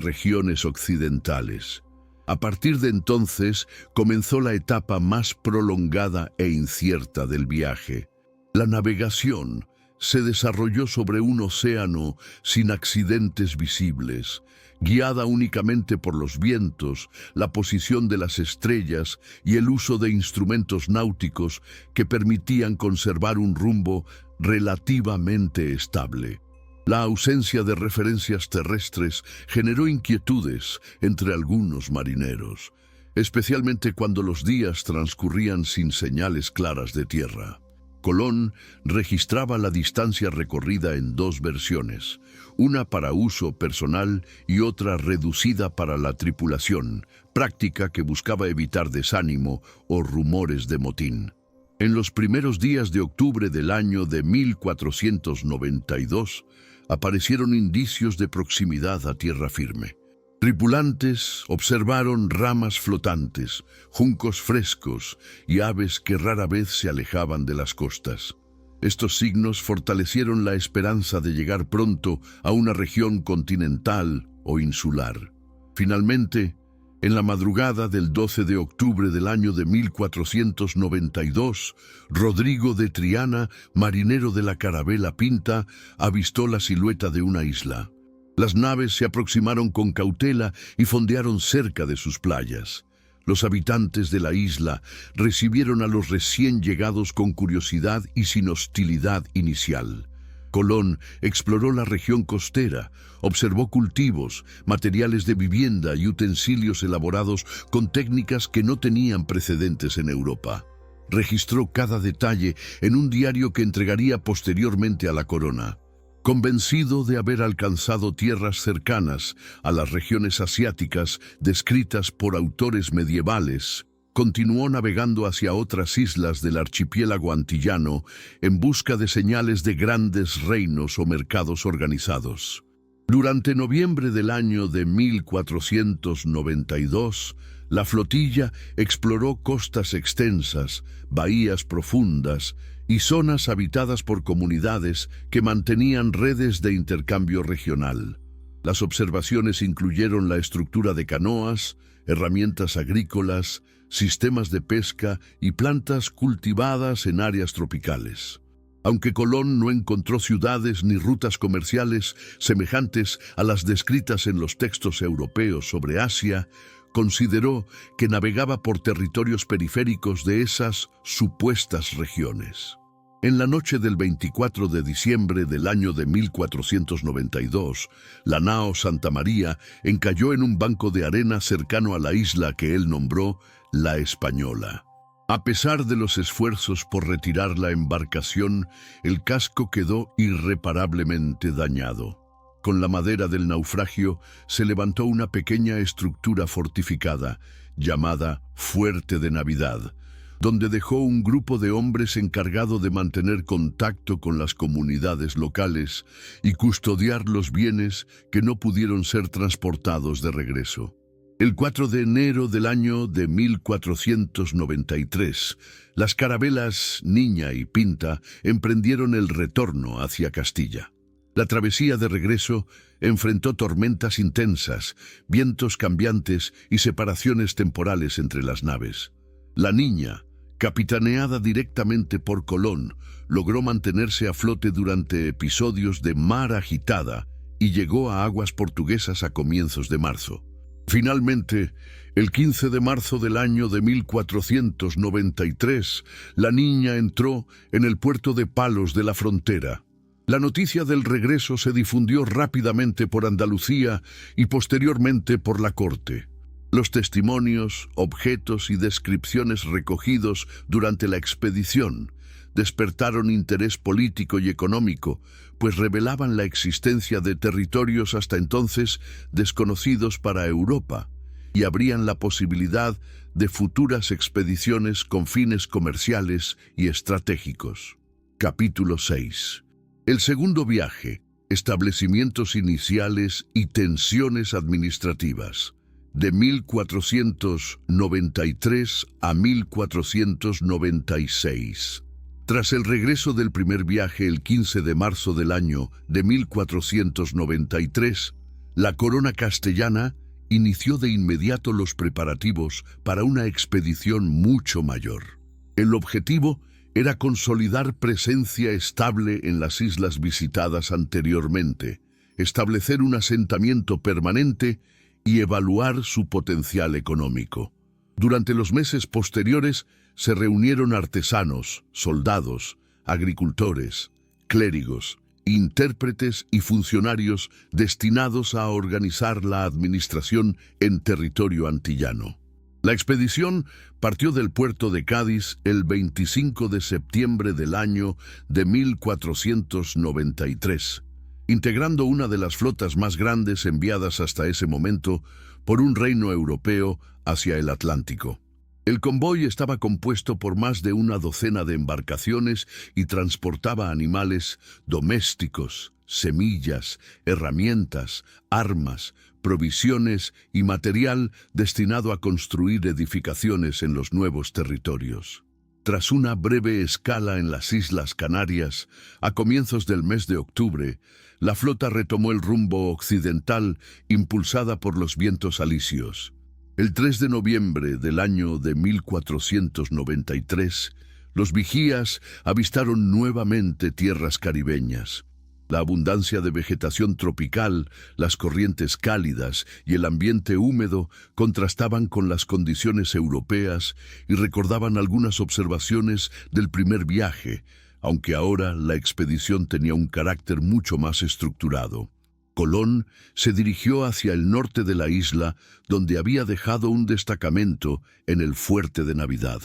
regiones occidentales. A partir de entonces, comenzó la etapa más prolongada e incierta del viaje. La navegación se desarrolló sobre un océano sin accidentes visibles, guiada únicamente por los vientos, la posición de las estrellas y el uso de instrumentos náuticos que permitían conservar un rumbo relativamente estable. La ausencia de referencias terrestres generó inquietudes entre algunos marineros, especialmente cuando los días transcurrían sin señales claras de tierra. Colón registraba la distancia recorrida en 2 versiones, una para uso personal y otra reducida para la tripulación, práctica que buscaba evitar desánimo o rumores de motín. En los primeros días de octubre del año de 1492, aparecieron indicios de proximidad a tierra firme. Tripulantes observaron ramas flotantes, juncos frescos y aves que rara vez se alejaban de las costas. Estos signos fortalecieron la esperanza de llegar pronto a una región continental o insular. Finalmente, en la madrugada del 12 de octubre del año de 1492, Rodrigo de Triana, marinero de la carabela Pinta, avistó la silueta de una isla. Las naves se aproximaron con cautela y fondearon cerca de sus playas. Los habitantes de la isla recibieron a los recién llegados con curiosidad y sin hostilidad inicial. Colón exploró la región costera, observó cultivos, materiales de vivienda y utensilios elaborados con técnicas que no tenían precedentes en Europa. Registró cada detalle en un diario que entregaría posteriormente a la corona. Convencido de haber alcanzado tierras cercanas a las regiones asiáticas descritas por autores medievales, continuó navegando hacia otras islas del archipiélago antillano en busca de señales de grandes reinos o mercados organizados. Durante noviembre del año de 1492, la flotilla exploró costas extensas, bahías profundas y zonas habitadas por comunidades que mantenían redes de intercambio regional. Las observaciones incluyeron la estructura de canoas, herramientas agrícolas, sistemas de pesca y plantas cultivadas en áreas tropicales. Aunque Colón no encontró ciudades ni rutas comerciales semejantes a las descritas en los textos europeos sobre Asia, consideró que navegaba por territorios periféricos de esas supuestas regiones. En la noche del 24 de diciembre del año de 1492, la nao Santa María encalló en un banco de arena cercano a la isla que él nombró La Española. A pesar de los esfuerzos por retirar la embarcación, el casco quedó irreparablemente dañado. Con la madera del naufragio se levantó una pequeña estructura fortificada, llamada Fuerte de Navidad, donde dejó un grupo de hombres encargado de mantener contacto con las comunidades locales y custodiar los bienes que no pudieron ser transportados de regreso. El 4 de enero del año de 1493, las carabelas Niña y Pinta emprendieron el retorno hacia Castilla. La travesía de regreso enfrentó tormentas intensas, vientos cambiantes y separaciones temporales entre las naves. La Niña, capitaneada directamente por Colón, logró mantenerse a flote durante episodios de mar agitada y llegó a aguas portuguesas a comienzos de marzo. Finalmente, el 15 de marzo del año de 1493, la Niña entró en el puerto de Palos de la Frontera. La noticia del regreso se difundió rápidamente por Andalucía y posteriormente por la corte. Los testimonios, objetos y descripciones recogidos durante la expedición despertaron interés político y económico, pues revelaban la existencia de territorios hasta entonces desconocidos para Europa y abrían la posibilidad de futuras expediciones con fines comerciales y estratégicos. Capítulo 6. El segundo viaje, establecimientos iniciales y tensiones administrativas, de 1493 a 1496. Tras el regreso del primer viaje el 15 de marzo del año de 1493, la corona castellana inició de inmediato los preparativos para una expedición mucho mayor. El objetivo era consolidar presencia estable en las islas visitadas anteriormente, establecer un asentamiento permanente y evaluar su potencial económico. Durante los meses posteriores se reunieron artesanos, soldados, agricultores, clérigos, intérpretes y funcionarios destinados a organizar la administración en territorio antillano. La expedición partió del puerto de Cádiz el 25 de septiembre del año de 1493, integrando una de las flotas más grandes enviadas hasta ese momento por un reino europeo hacia el Atlántico. El convoy estaba compuesto por más de una docena de embarcaciones y transportaba animales domésticos, semillas, herramientas, armas, provisiones y material destinado a construir edificaciones en los nuevos territorios. Tras una breve escala en las Islas Canarias, a comienzos del mes de octubre, la flota retomó el rumbo occidental impulsada por los vientos alisios. El 3 de noviembre del año de 1493, los vigías avistaron nuevamente tierras caribeñas. La abundancia de vegetación tropical, las corrientes cálidas y el ambiente húmedo contrastaban con las condiciones europeas y recordaban algunas observaciones del primer viaje, aunque ahora la expedición tenía un carácter mucho más estructurado. Colón se dirigió hacia el norte de la isla, donde había dejado un destacamento en el Fuerte de Navidad.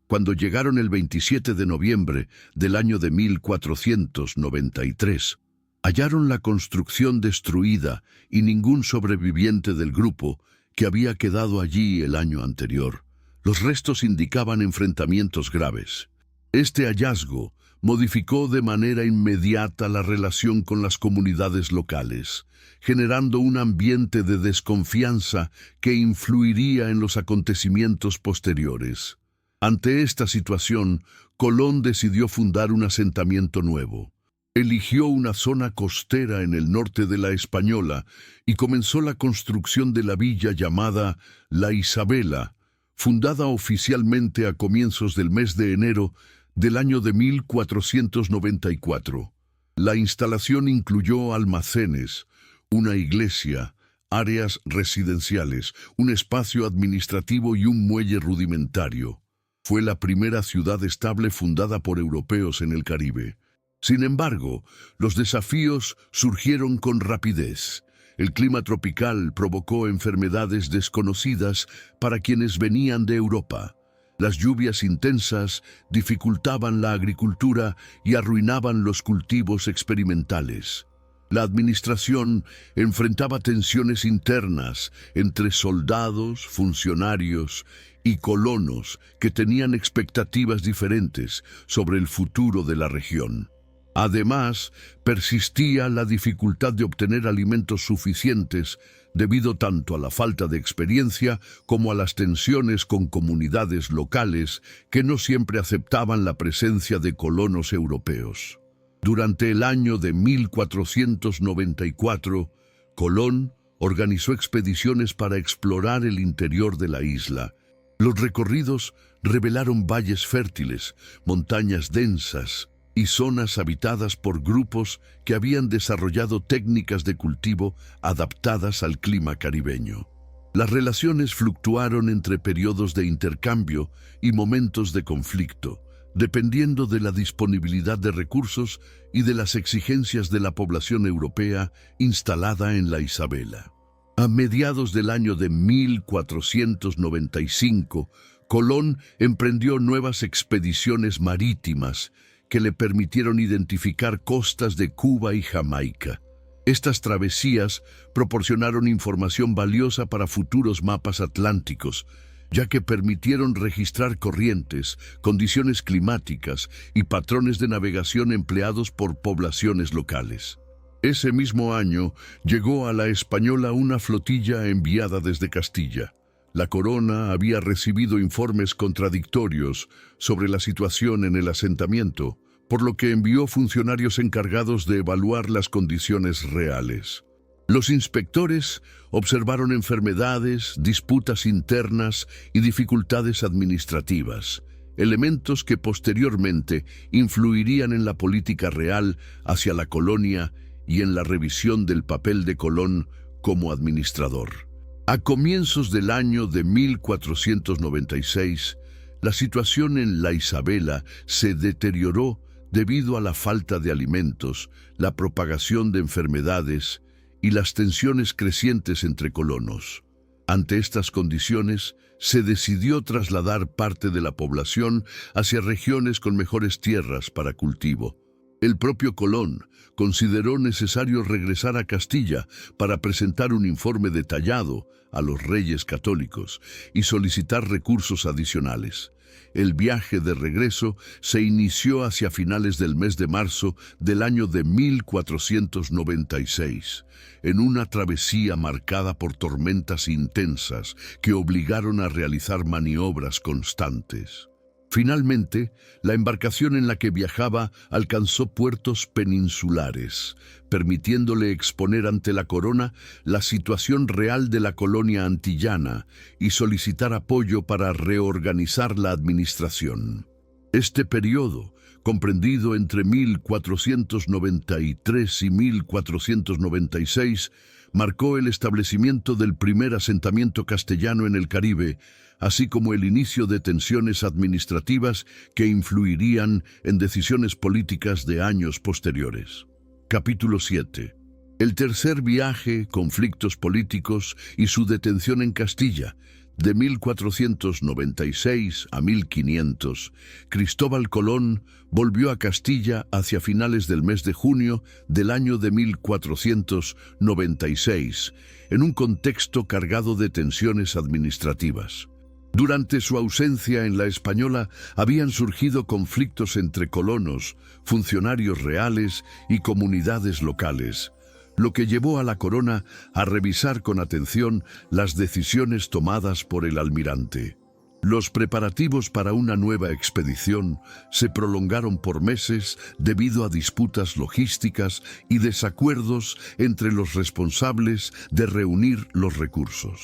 Cuando llegaron el 27 de noviembre del año de 1493, Hallaron la construcción destruida y ningún sobreviviente del grupo que había quedado allí el año anterior. Los restos indicaban enfrentamientos graves. Este hallazgo modificó de manera inmediata la relación con las comunidades locales, generando un ambiente de desconfianza que influiría en los acontecimientos posteriores. Ante esta situación, Colón decidió fundar un asentamiento nuevo. Eligió una zona costera en el norte de la Española y comenzó la construcción de la villa llamada La Isabela, fundada oficialmente a comienzos del mes de enero del año de 1494. La instalación incluyó almacenes, una iglesia, áreas residenciales, un espacio administrativo y un muelle rudimentario. Fue la primera ciudad estable fundada por europeos en el Caribe. Sin embargo, los desafíos surgieron con rapidez. El clima tropical provocó enfermedades desconocidas para quienes venían de Europa. Las lluvias intensas dificultaban la agricultura y arruinaban los cultivos experimentales. La administración enfrentaba tensiones internas entre soldados, funcionarios y colonos que tenían expectativas diferentes sobre el futuro de la región. Además, persistía la dificultad de obtener alimentos suficientes debido tanto a la falta de experiencia como a las tensiones con comunidades locales que no siempre aceptaban la presencia de colonos europeos. Durante el año de 1494, Colón organizó expediciones para explorar el interior de la isla. Los recorridos revelaron valles fértiles, montañas densas y zonas habitadas por grupos que habían desarrollado técnicas de cultivo adaptadas al clima caribeño. Las relaciones fluctuaron entre periodos de intercambio y momentos de conflicto, dependiendo de la disponibilidad de recursos y de las exigencias de la población europea instalada en la Isabela. A mediados del año de 1495, Colón emprendió nuevas expediciones marítimas que le permitieron identificar costas de Cuba y Jamaica. Estas travesías proporcionaron información valiosa para futuros mapas atlánticos, ya que permitieron registrar corrientes, condiciones climáticas y patrones de navegación empleados por poblaciones locales. Ese mismo año llegó a la Española una flotilla enviada desde Castilla. La corona había recibido informes contradictorios sobre la situación en el asentamiento, por lo que envió funcionarios encargados de evaluar las condiciones reales. Los inspectores observaron enfermedades, disputas internas y dificultades administrativas, elementos que posteriormente influirían en la política real hacia la colonia y en la revisión del papel de Colón como administrador. A comienzos del año de 1496, la situación en la Isabela se deterioró debido a la falta de alimentos, la propagación de enfermedades y las tensiones crecientes entre colonos. Ante estas condiciones, se decidió trasladar parte de la población hacia regiones con mejores tierras para cultivo. El propio Colón consideró necesario regresar a Castilla para presentar un informe detallado a los reyes católicos y solicitar recursos adicionales. El viaje de regreso se inició hacia finales del mes de marzo del año de 1496, en una travesía marcada por tormentas intensas que obligaron a realizar maniobras constantes. Finalmente, la embarcación en la que viajaba alcanzó puertos peninsulares, permitiéndole exponer ante la corona la situación real de la colonia antillana y solicitar apoyo para reorganizar la administración. Este periodo, comprendido entre 1493 y 1496, marcó el establecimiento del primer asentamiento castellano en el Caribe, así como el inicio de tensiones administrativas que influirían en decisiones políticas de años posteriores. Capítulo 7. El tercer viaje, conflictos políticos y su detención en Castilla, De 1496 a 1500, Cristóbal Colón volvió a Castilla hacia finales del mes de junio del año de 1496, en un contexto cargado de tensiones administrativas. Durante su ausencia en la Española habían surgido conflictos entre colonos, funcionarios reales y comunidades locales, lo que llevó a la corona a revisar con atención las decisiones tomadas por el almirante. Los preparativos para una nueva expedición se prolongaron por meses debido a disputas logísticas y desacuerdos entre los responsables de reunir los recursos.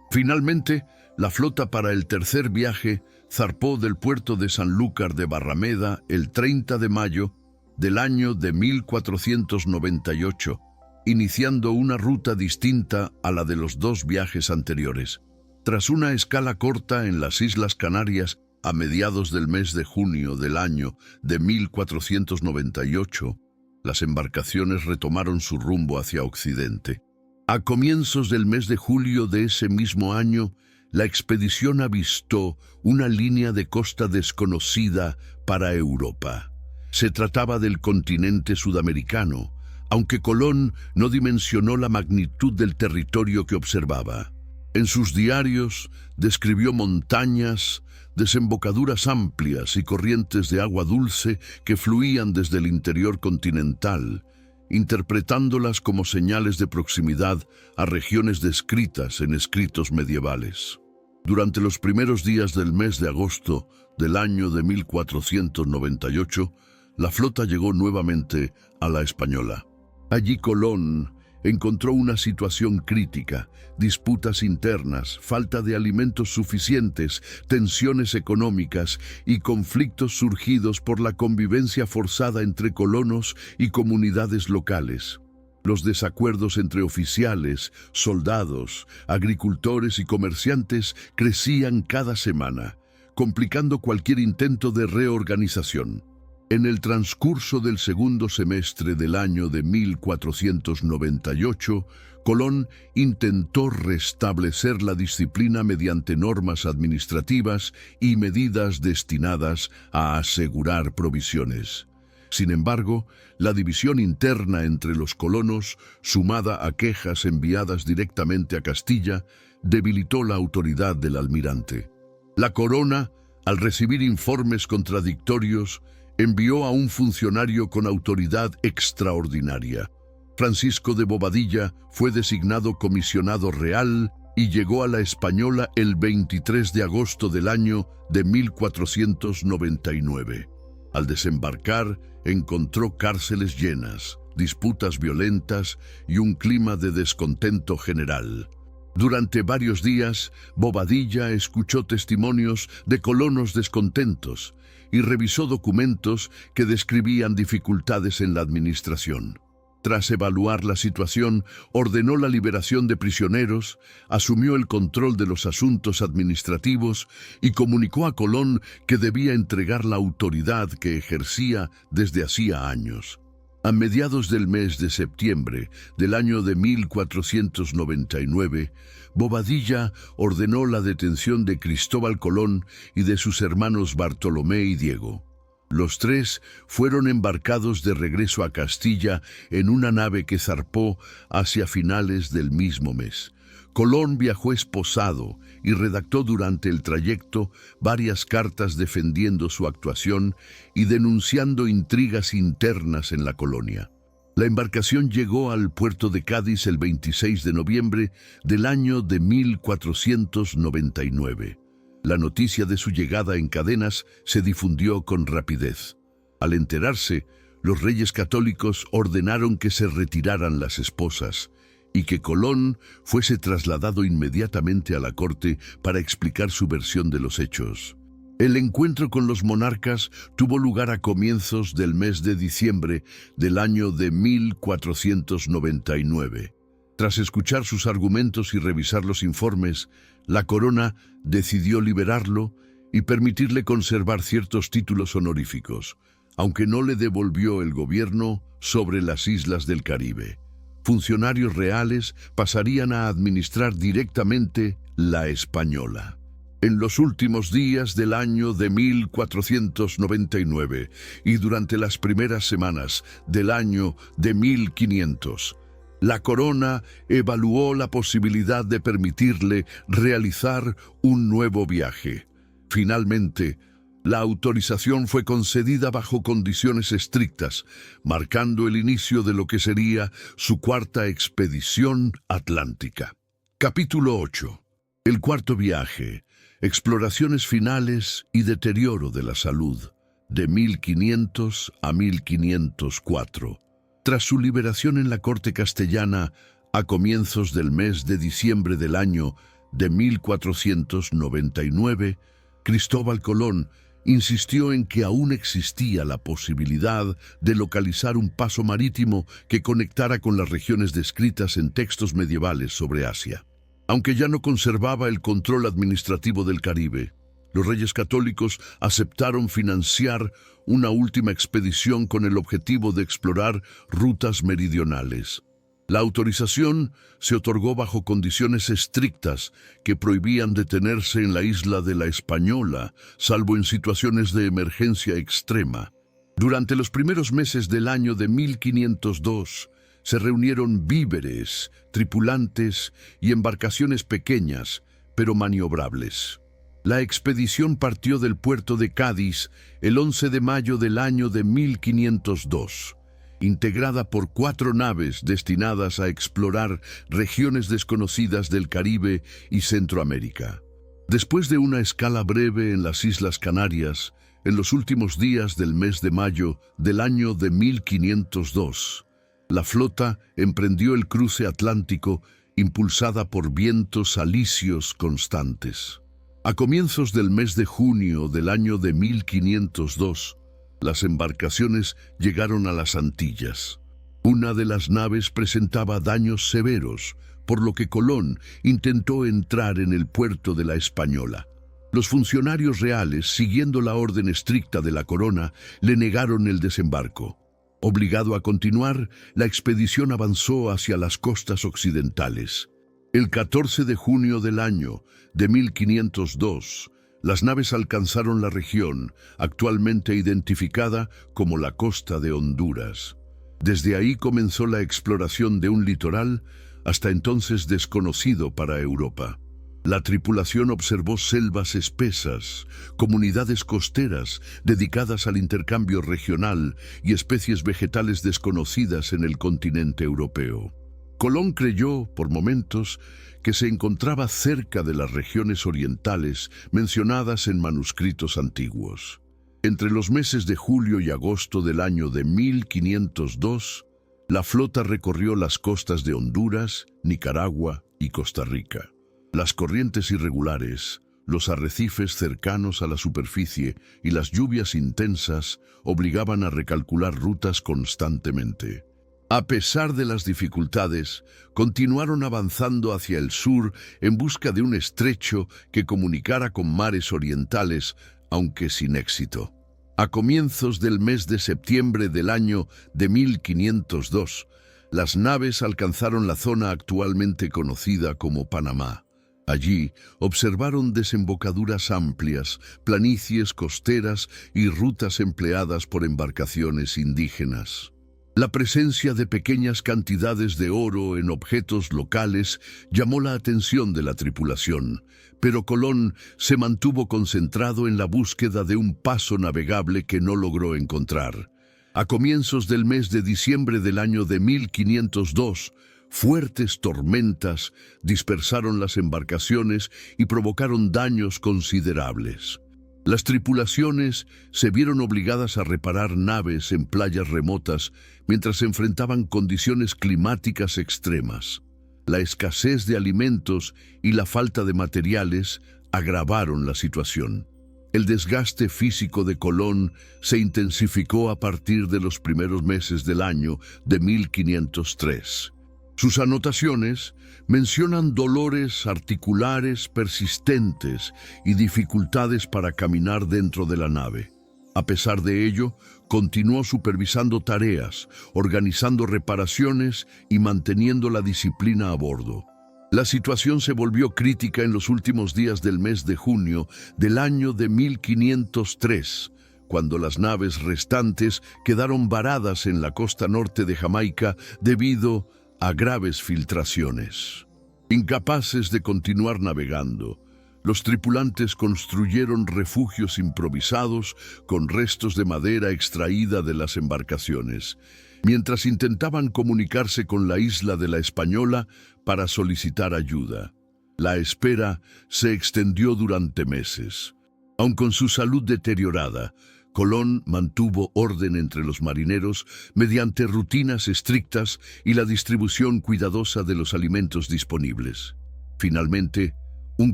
Finalmente, la flota para el tercer viaje zarpó del puerto de Sanlúcar de Barrameda el 30 de mayo del año de 1498, iniciando una ruta distinta a la de los dos viajes anteriores. Tras una escala corta en las Islas Canarias a mediados del mes de junio del año de 1498, las embarcaciones retomaron su rumbo hacia Occidente. A comienzos del mes de julio de ese mismo año, la expedición avistó una línea de costa desconocida para Europa. Se trataba del continente sudamericano, aunque Colón no dimensionó la magnitud del territorio que observaba. En sus diarios describió montañas, desembocaduras amplias y corrientes de agua dulce que fluían desde el interior continental, interpretándolas como señales de proximidad a regiones descritas en escritos medievales. Durante los primeros días del mes de agosto del año de 1498, la flota llegó nuevamente a la Española. Allí Colón encontró una situación crítica: disputas internas, falta de alimentos suficientes, tensiones económicas y conflictos surgidos por la convivencia forzada entre colonos y comunidades locales. Los desacuerdos entre oficiales, soldados, agricultores y comerciantes crecían cada semana, complicando cualquier intento de reorganización. En el transcurso del segundo semestre del año de 1498, Colón intentó restablecer la disciplina mediante normas administrativas y medidas destinadas a asegurar provisiones. Sin embargo, la división interna entre los colonos, sumada a quejas enviadas directamente a Castilla, debilitó la autoridad del almirante. La corona, al recibir informes contradictorios, envió a un funcionario con autoridad extraordinaria. Francisco de Bobadilla fue designado comisionado real y llegó a la Española el 23 de agosto del año de 1499. Al desembarcar, encontró cárceles llenas, disputas violentas y un clima de descontento general. Durante varios días, Bobadilla escuchó testimonios de colonos descontentos y revisó documentos que describían dificultades en la administración. Tras evaluar la situación, ordenó la liberación de prisioneros, asumió el control de los asuntos administrativos y comunicó a Colón que debía entregar la autoridad que ejercía desde hacía años. A mediados del mes de septiembre del año de 1499, Bobadilla ordenó la detención de Cristóbal Colón y de sus hermanos Bartolomé y Diego. Los tres fueron embarcados de regreso a Castilla en una nave que zarpó hacia finales del mismo mes. Colón viajó esposado y redactó durante el trayecto varias cartas defendiendo su actuación y denunciando intrigas internas en la colonia. La embarcación llegó al puerto de Cádiz el 26 de noviembre del año de 1499. La noticia de su llegada en cadenas se difundió con rapidez. Al enterarse, los reyes católicos ordenaron que se retiraran las esposas y que Colón fuese trasladado inmediatamente a la corte para explicar su versión de los hechos. El encuentro con los monarcas tuvo lugar a comienzos del mes de diciembre del año de 1499. Tras escuchar sus argumentos y revisar los informes, la corona decidió liberarlo y permitirle conservar ciertos títulos honoríficos, aunque no le devolvió el gobierno sobre las islas del Caribe. Funcionarios reales pasarían a administrar directamente la Española. En los últimos días del año de 1499 y durante las primeras semanas del año de 1500, la corona evaluó la posibilidad de permitirle realizar un nuevo viaje. Finalmente, la autorización fue concedida bajo condiciones estrictas, marcando el inicio de lo que sería su cuarta expedición atlántica. Capítulo 8. El cuarto viaje. Exploraciones finales y deterioro de la salud, de 1500 a 1504. Tras su liberación en la corte castellana a comienzos del mes de diciembre del año de 1499, Cristóbal Colón insistió en que aún existía la posibilidad de localizar un paso marítimo que conectara con las regiones descritas en textos medievales sobre Asia. Aunque ya no conservaba el control administrativo del Caribe, los reyes católicos aceptaron financiar una última expedición con el objetivo de explorar rutas meridionales. La autorización se otorgó bajo condiciones estrictas que prohibían detenerse en la isla de la Española, salvo en situaciones de emergencia extrema. Durante los primeros meses del año de 1502, se reunieron víveres, tripulantes y embarcaciones pequeñas, pero maniobrables. La expedición partió del puerto de Cádiz el 11 de mayo del año de 1502, integrada por 4 naves destinadas a explorar regiones desconocidas del Caribe y Centroamérica. Después de una escala breve en las Islas Canarias, en los últimos días del mes de mayo del año de 1502, la flota emprendió el cruce atlántico impulsada por vientos alisios constantes. A comienzos del mes de junio del año de 1502, las embarcaciones llegaron a las Antillas. Una de las naves presentaba daños severos, por lo que Colón intentó entrar en el puerto de la Española. Los funcionarios reales, siguiendo la orden estricta de la corona, le negaron el desembarco. Obligado a continuar, la expedición avanzó hacia las costas occidentales. El 14 de junio del año de 1502, las naves alcanzaron la región, actualmente identificada como la costa de Honduras. Desde ahí comenzó la exploración de un litoral hasta entonces desconocido para Europa. La tripulación observó selvas espesas, comunidades costeras dedicadas al intercambio regional y especies vegetales desconocidas en el continente europeo. Colón creyó, por momentos, que se encontraba cerca de las regiones orientales mencionadas en manuscritos antiguos. Entre los meses de julio y agosto del año de 1502, la flota recorrió las costas de Honduras, Nicaragua y Costa Rica. Las corrientes irregulares, los arrecifes cercanos a la superficie y las lluvias intensas obligaban a recalcular rutas constantemente. A pesar de las dificultades, continuaron avanzando hacia el sur en busca de un estrecho que comunicara con mares orientales, aunque sin éxito. A comienzos del mes de septiembre del año de 1502, las naves alcanzaron la zona actualmente conocida como Panamá. Allí observaron desembocaduras amplias, planicies costeras y rutas empleadas por embarcaciones indígenas. La presencia de pequeñas cantidades de oro en objetos locales llamó la atención de la tripulación, pero Colón se mantuvo concentrado en la búsqueda de un paso navegable que no logró encontrar. A comienzos del mes de diciembre del año de 1502, fuertes tormentas dispersaron las embarcaciones y provocaron daños considerables. Las tripulaciones se vieron obligadas a reparar naves en playas remotas mientras se enfrentaban condiciones climáticas extremas. La escasez de alimentos y la falta de materiales agravaron la situación. El desgaste físico de Colón se intensificó a partir de los primeros meses del año de 1503. Sus anotaciones mencionan dolores articulares persistentes y dificultades para caminar dentro de la nave. A pesar de ello, continuó supervisando tareas, organizando reparaciones y manteniendo la disciplina a bordo. La situación se volvió crítica en los últimos días del mes de junio del año de 1503, cuando las naves restantes quedaron varadas en la costa norte de Jamaica debido a graves filtraciones. Incapaces de continuar navegando, los tripulantes construyeron refugios improvisados con restos de madera extraída de las embarcaciones, mientras intentaban comunicarse con la isla de La Española para solicitar ayuda. La espera se extendió durante meses. Aun con su salud deteriorada, Colón mantuvo orden entre los marineros mediante rutinas estrictas y la distribución cuidadosa de los alimentos disponibles. Finalmente, un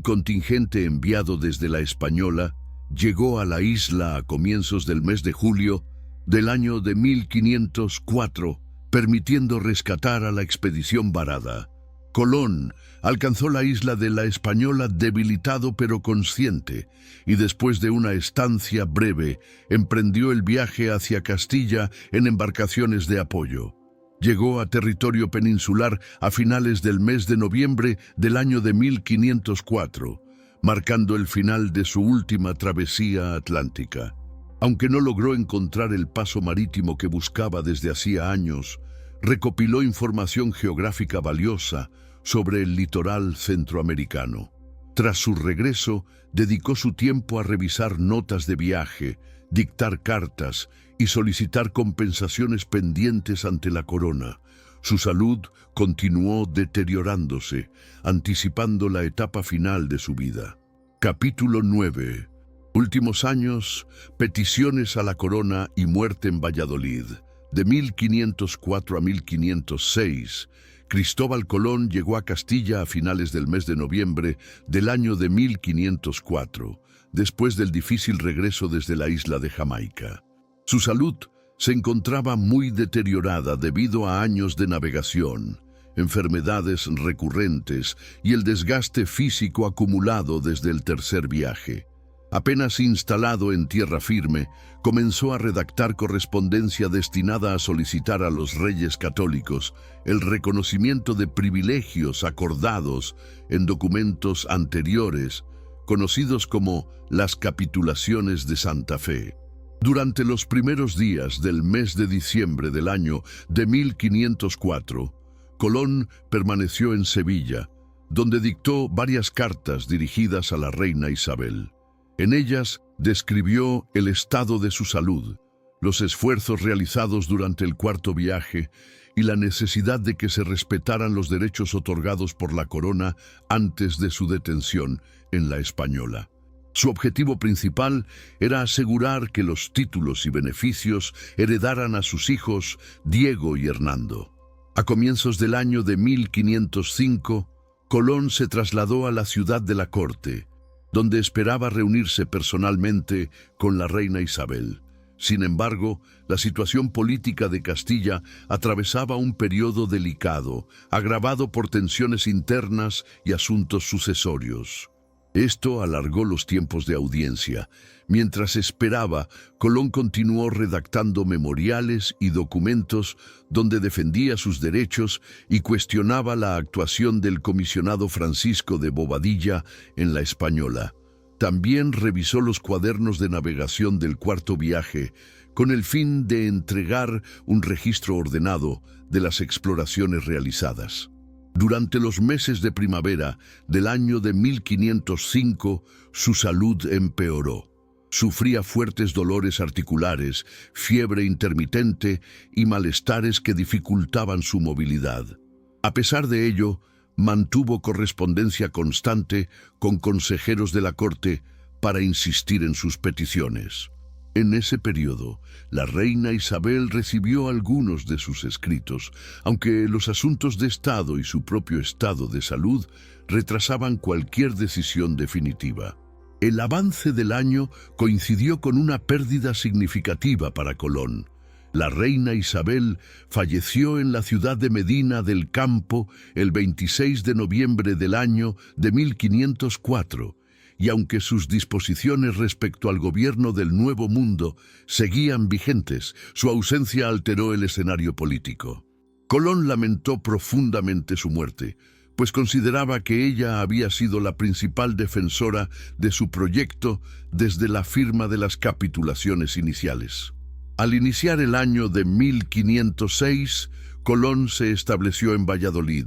contingente enviado desde La Española llegó a la isla a comienzos del mes de julio del año de 1504, permitiendo rescatar a la expedición varada. Colón alcanzó la isla de La Española debilitado pero consciente, y después de una estancia breve, emprendió el viaje hacia Castilla en embarcaciones de apoyo. Llegó a territorio peninsular a finales del mes de noviembre del año de 1504, marcando el final de su última travesía atlántica. Aunque no logró encontrar el paso marítimo que buscaba desde hacía años, recopiló información geográfica valiosa sobre el litoral centroamericano. Tras su regreso, dedicó su tiempo a revisar notas de viaje, dictar cartas y solicitar compensaciones pendientes ante la corona. Su salud continuó deteriorándose, anticipando la etapa final de su vida. Capítulo 9. Últimos años, peticiones a la corona y muerte en Valladolid. De 1504 a 1506, Cristóbal Colón llegó a Castilla a finales del mes de noviembre del año de 1504, después del difícil regreso desde la isla de Jamaica. Su salud se encontraba muy deteriorada debido a años de navegación, enfermedades recurrentes y el desgaste físico acumulado desde el tercer viaje. Apenas instalado en tierra firme, comenzó a redactar correspondencia destinada a solicitar a los reyes católicos el reconocimiento de privilegios acordados en documentos anteriores, conocidos como las capitulaciones de Santa Fe. Durante los primeros días del mes de diciembre del año de 1504, Colón permaneció en Sevilla, donde dictó varias cartas dirigidas a la reina Isabel. En ellas describió el estado de su salud, los esfuerzos realizados durante el cuarto viaje y la necesidad de que se respetaran los derechos otorgados por la corona antes de su detención en La Española. Su objetivo principal era asegurar que los títulos y beneficios heredaran a sus hijos Diego y Hernando. A comienzos del año de 1505, Colón se trasladó a la ciudad de la corte, donde esperaba reunirse personalmente con la reina Isabel. Sin embargo, la situación política de Castilla atravesaba un periodo delicado, agravado por tensiones internas y asuntos sucesorios. Esto alargó los tiempos de audiencia. Mientras esperaba, Colón continuó redactando memoriales y documentos donde defendía sus derechos y cuestionaba la actuación del comisionado Francisco de Bobadilla en La Española. También revisó los cuadernos de navegación del cuarto viaje con el fin de entregar un registro ordenado de las exploraciones realizadas. Durante los meses de primavera del año de 1505, su salud empeoró. Sufría fuertes dolores articulares, fiebre intermitente y malestares que dificultaban su movilidad. A pesar de ello, mantuvo correspondencia constante con consejeros de la corte para insistir en sus peticiones. En ese periodo, la reina Isabel recibió algunos de sus escritos, aunque los asuntos de Estado y su propio estado de salud retrasaban cualquier decisión definitiva. El avance del año coincidió con una pérdida significativa para Colón. La reina Isabel falleció en la ciudad de Medina del Campo el 26 de noviembre del año de 1504, y aunque sus disposiciones respecto al gobierno del Nuevo Mundo seguían vigentes, su ausencia alteró el escenario político. Colón lamentó profundamente su muerte, pues consideraba que ella había sido la principal defensora de su proyecto desde la firma de las capitulaciones iniciales. Al iniciar el año de 1506, Colón se estableció en Valladolid,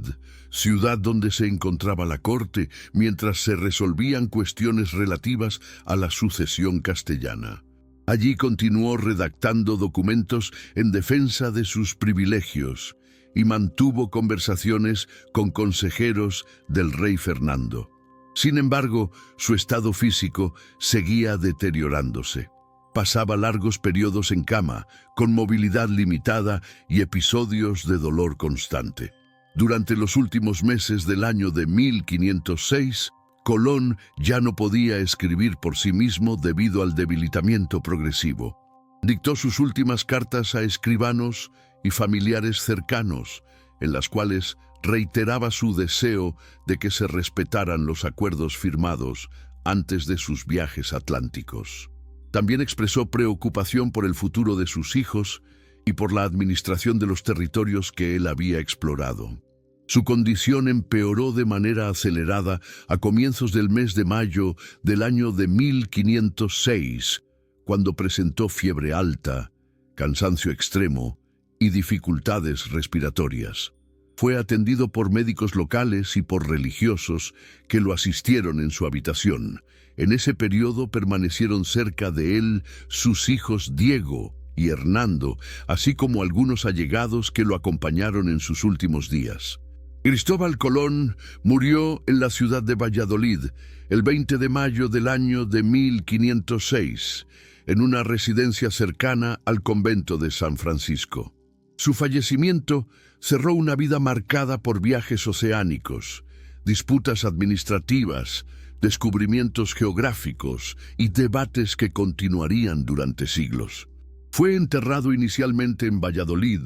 ciudad donde se encontraba la corte, mientras se resolvían cuestiones relativas a la sucesión castellana. Allí continuó redactando documentos en defensa de sus privilegios y mantuvo conversaciones con consejeros del rey Fernando. Sin embargo, su estado físico seguía deteriorándose. Pasaba largos periodos en cama, con movilidad limitada y episodios de dolor constante. Durante los últimos meses del año de 1506, Colón ya no podía escribir por sí mismo debido al debilitamiento progresivo. Dictó sus últimas cartas a escribanos y familiares cercanos, en las cuales reiteraba su deseo de que se respetaran los acuerdos firmados antes de sus viajes atlánticos. También expresó preocupación por el futuro de sus hijos y por la administración de los territorios que él había explorado. Su condición empeoró de manera acelerada a comienzos del mes de mayo del año de 1506, cuando presentó fiebre alta, cansancio extremo y dificultades respiratorias. Fue atendido por médicos locales y por religiosos que lo asistieron en su habitación. En ese periodo permanecieron cerca de él sus hijos Diego y Hernando, así como algunos allegados que lo acompañaron en sus últimos días. Cristóbal Colón murió en la ciudad de Valladolid el 20 de mayo del año de 1506, en una residencia cercana al convento de San Francisco. Su fallecimiento cerró una vida marcada por viajes oceánicos, disputas administrativas, descubrimientos geográficos y debates que continuarían durante siglos. Fue enterrado inicialmente en Valladolid,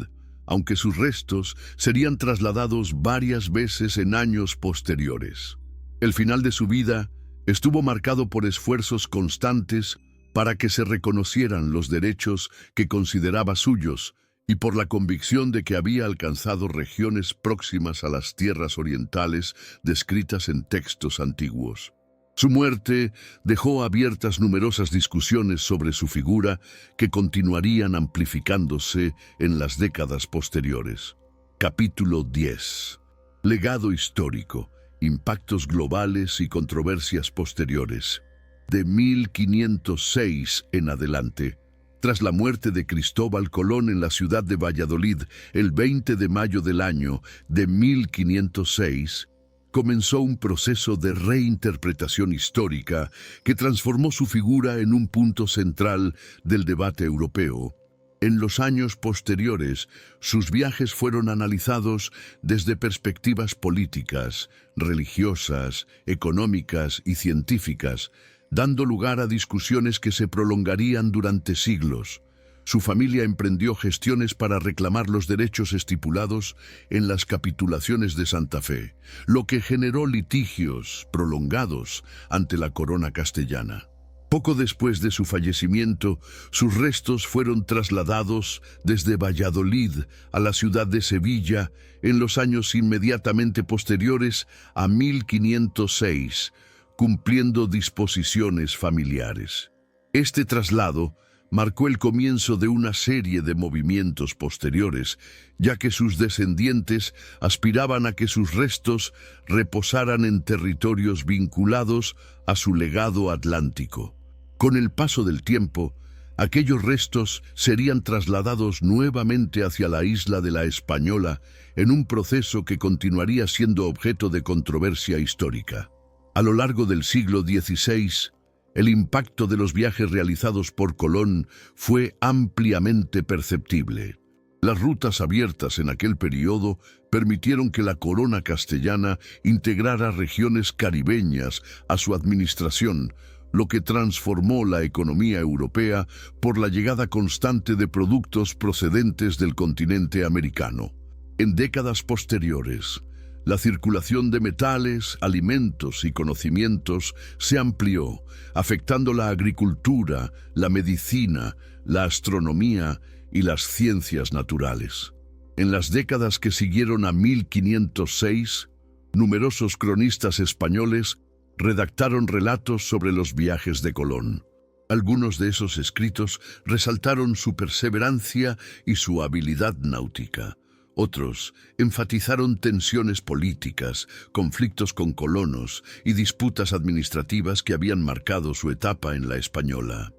aunque sus restos serían trasladados varias veces en años posteriores. El final de su vida estuvo marcado por esfuerzos constantes para que se reconocieran los derechos que consideraba suyos y por la convicción de que había alcanzado regiones próximas a las tierras orientales descritas en textos antiguos. Su muerte dejó abiertas numerosas discusiones sobre su figura que continuarían amplificándose en las décadas posteriores. Capítulo 10. Legado histórico, impactos globales y controversias posteriores. De 1506 en adelante, tras la muerte de Cristóbal Colón en la ciudad de Valladolid el 20 de mayo del año de 1506, comenzó un proceso de reinterpretación histórica que transformó su figura en un punto central del debate europeo. En los años posteriores, sus viajes fueron analizados desde perspectivas políticas, religiosas, económicas y científicas, dando lugar a discusiones que se prolongarían durante siglos. Su familia emprendió gestiones para reclamar los derechos estipulados en las capitulaciones de Santa Fe, lo que generó litigios prolongados ante la corona castellana. Poco después de su fallecimiento, sus restos fueron trasladados desde Valladolid a la ciudad de Sevilla en los años inmediatamente posteriores a 1506, cumpliendo disposiciones familiares. Este traslado marcó el comienzo de una serie de movimientos posteriores, ya que sus descendientes aspiraban a que sus restos reposaran en territorios vinculados a su legado atlántico. Con el paso del tiempo, aquellos restos serían trasladados nuevamente hacia la isla de la Española en un proceso que continuaría siendo objeto de controversia histórica. A lo largo del siglo XVI, el impacto de los viajes realizados por Colón fue ampliamente perceptible. Las rutas abiertas en aquel periodo permitieron que la corona castellana integrara regiones caribeñas a su administración, lo que transformó la economía europea por la llegada constante de productos procedentes del continente americano. En décadas posteriores, la circulación de metales, alimentos y conocimientos se amplió, afectando la agricultura, la medicina, la astronomía y las ciencias naturales. En las décadas que siguieron a 1506, Numerosos cronistas españoles redactaron relatos sobre los viajes de Colón. Algunos de esos escritos resaltaron su perseverancia y su habilidad náutica. Otros enfatizaron tensiones políticas, conflictos con colonos y disputas administrativas que habían marcado su etapa en la Española.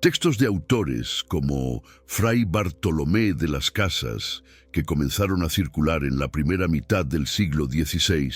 Textos de autores como Fray Bartolomé de las Casas, que comenzaron a circular en la primera mitad del siglo XVI,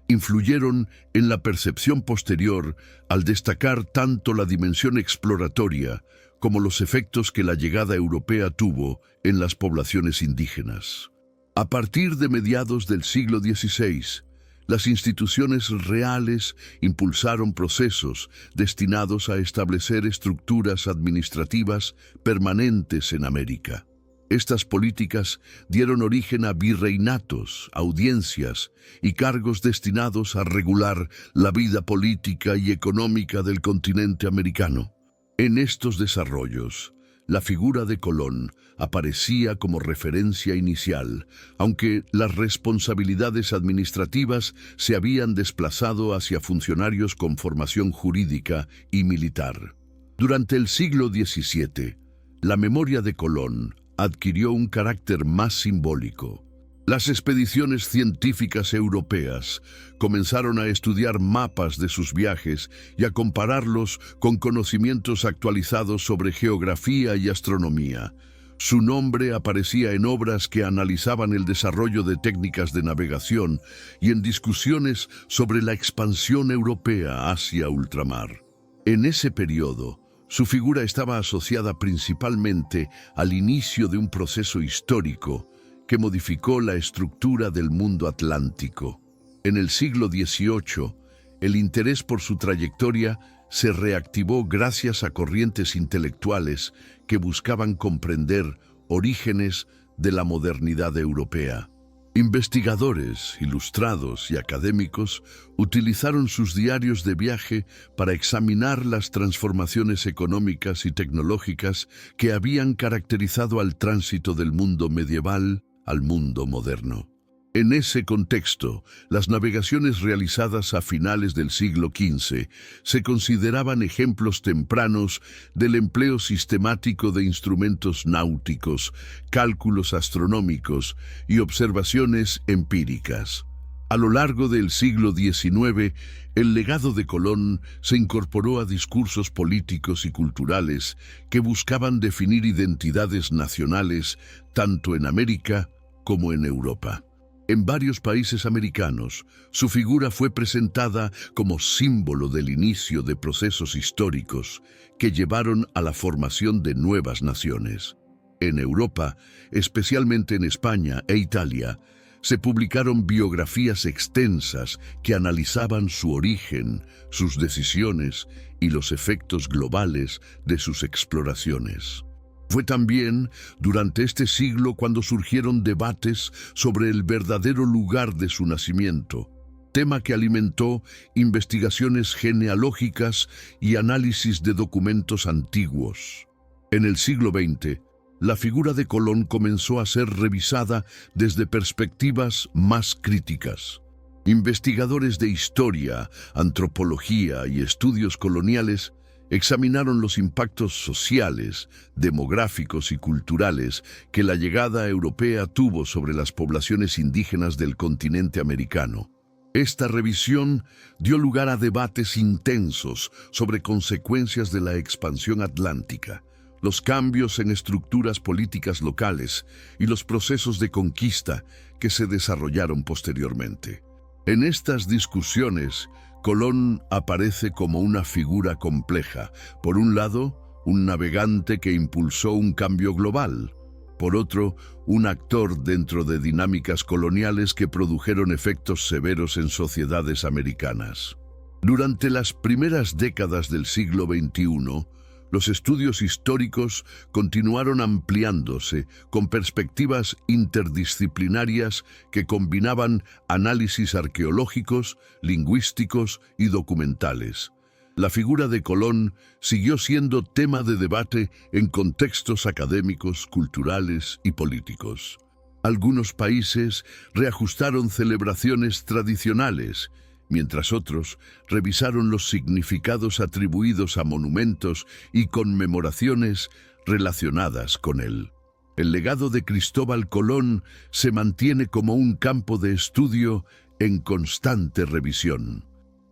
influyeron en la percepción posterior al destacar tanto la dimensión exploratoria como los efectos que la llegada europea tuvo en las poblaciones indígenas. A partir de mediados del siglo XVI, las instituciones reales impulsaron procesos destinados a establecer estructuras administrativas permanentes en América. Estas políticas dieron origen a virreinatos, audiencias y cargos destinados a regular la vida política y económica del continente americano. En estos desarrollos, la figura de Colón aparecía como referencia inicial, aunque las responsabilidades administrativas se habían desplazado hacia funcionarios con formación jurídica y militar. Durante el siglo XVII, la memoria de Colón adquirió un carácter más simbólico. Las expediciones científicas europeas comenzaron a estudiar mapas de sus viajes y a compararlos con conocimientos actualizados sobre geografía y astronomía. Su nombre aparecía en obras que analizaban el desarrollo de técnicas de navegación y en discusiones sobre la expansión europea hacia ultramar. En ese periodo, su figura estaba asociada principalmente al inicio de un proceso histórico que modificó la estructura del mundo atlántico. En el siglo XVIII, el interés por su trayectoria se reactivó gracias a corrientes intelectuales que buscaban comprender orígenes de la modernidad europea. Investigadores, ilustrados y académicos utilizaron sus diarios de viaje para examinar las transformaciones económicas y tecnológicas que habían caracterizado al tránsito del mundo medieval al mundo moderno. En ese contexto, las navegaciones realizadas a finales del siglo XV se consideraban ejemplos tempranos del empleo sistemático de instrumentos náuticos, cálculos astronómicos y observaciones empíricas. A lo largo del siglo XIX, el legado de Colón se incorporó a discursos políticos y culturales que buscaban definir identidades nacionales tanto en América como en Europa. En varios países americanos, su figura fue presentada como símbolo del inicio de procesos históricos que llevaron a la formación de nuevas naciones. En Europa, especialmente en España e Italia, se publicaron biografías extensas que analizaban su origen, sus decisiones y los efectos globales de sus exploraciones. Fue también durante este siglo cuando surgieron debates sobre el verdadero lugar de su nacimiento, tema que alimentó investigaciones genealógicas y análisis de documentos antiguos. En el siglo XX, la figura de Colón comenzó a ser revisada desde perspectivas más críticas. Investigadores de historia, antropología y estudios coloniales examinaron los impactos sociales, demográficos y culturales que la llegada europea tuvo sobre las poblaciones indígenas del continente americano. Esta revisión dio lugar a debates intensos sobre consecuencias de la expansión atlántica, los cambios en estructuras políticas locales y los procesos de conquista que se desarrollaron posteriormente. En estas discusiones, Colón aparece como una figura compleja. Por un lado, un navegante que impulsó un cambio global. Por otro, un actor dentro de dinámicas coloniales que produjeron efectos severos en sociedades americanas. Durante las primeras décadas del siglo XXI, los estudios históricos continuaron ampliándose con perspectivas interdisciplinarias que combinaban análisis arqueológicos, lingüísticos y documentales. La figura de Colón siguió siendo tema de debate en contextos académicos, culturales y políticos. Algunos países reajustaron celebraciones tradicionales, mientras otros revisaron los significados atribuidos a monumentos y conmemoraciones relacionadas con él. El legado de Cristóbal Colón se mantiene como un campo de estudio en constante revisión.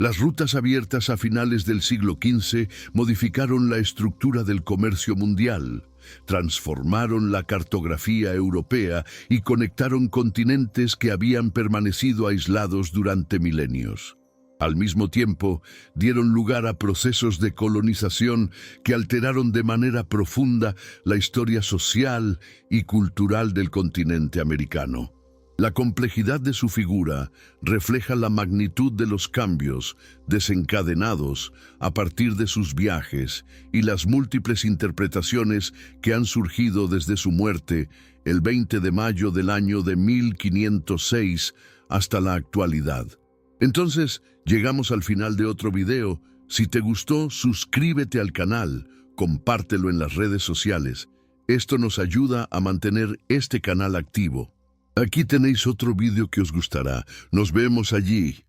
Las rutas abiertas a finales del siglo XV modificaron la estructura del comercio mundial, transformaron la cartografía europea y conectaron continentes que habían permanecido aislados durante milenios. Al mismo tiempo, dieron lugar a procesos de colonización que alteraron de manera profunda la historia social y cultural del continente americano. La complejidad de su figura refleja la magnitud de los cambios desencadenados a partir de sus viajes y las múltiples interpretaciones que han surgido desde su muerte el 20 de mayo del año de 1506 hasta la actualidad. Entonces, llegamos al final de otro video. Si te gustó, suscríbete al canal, compártelo en las redes sociales. Esto nos ayuda a mantener este canal activo. Aquí tenéis otro video que os gustará. Nos vemos allí.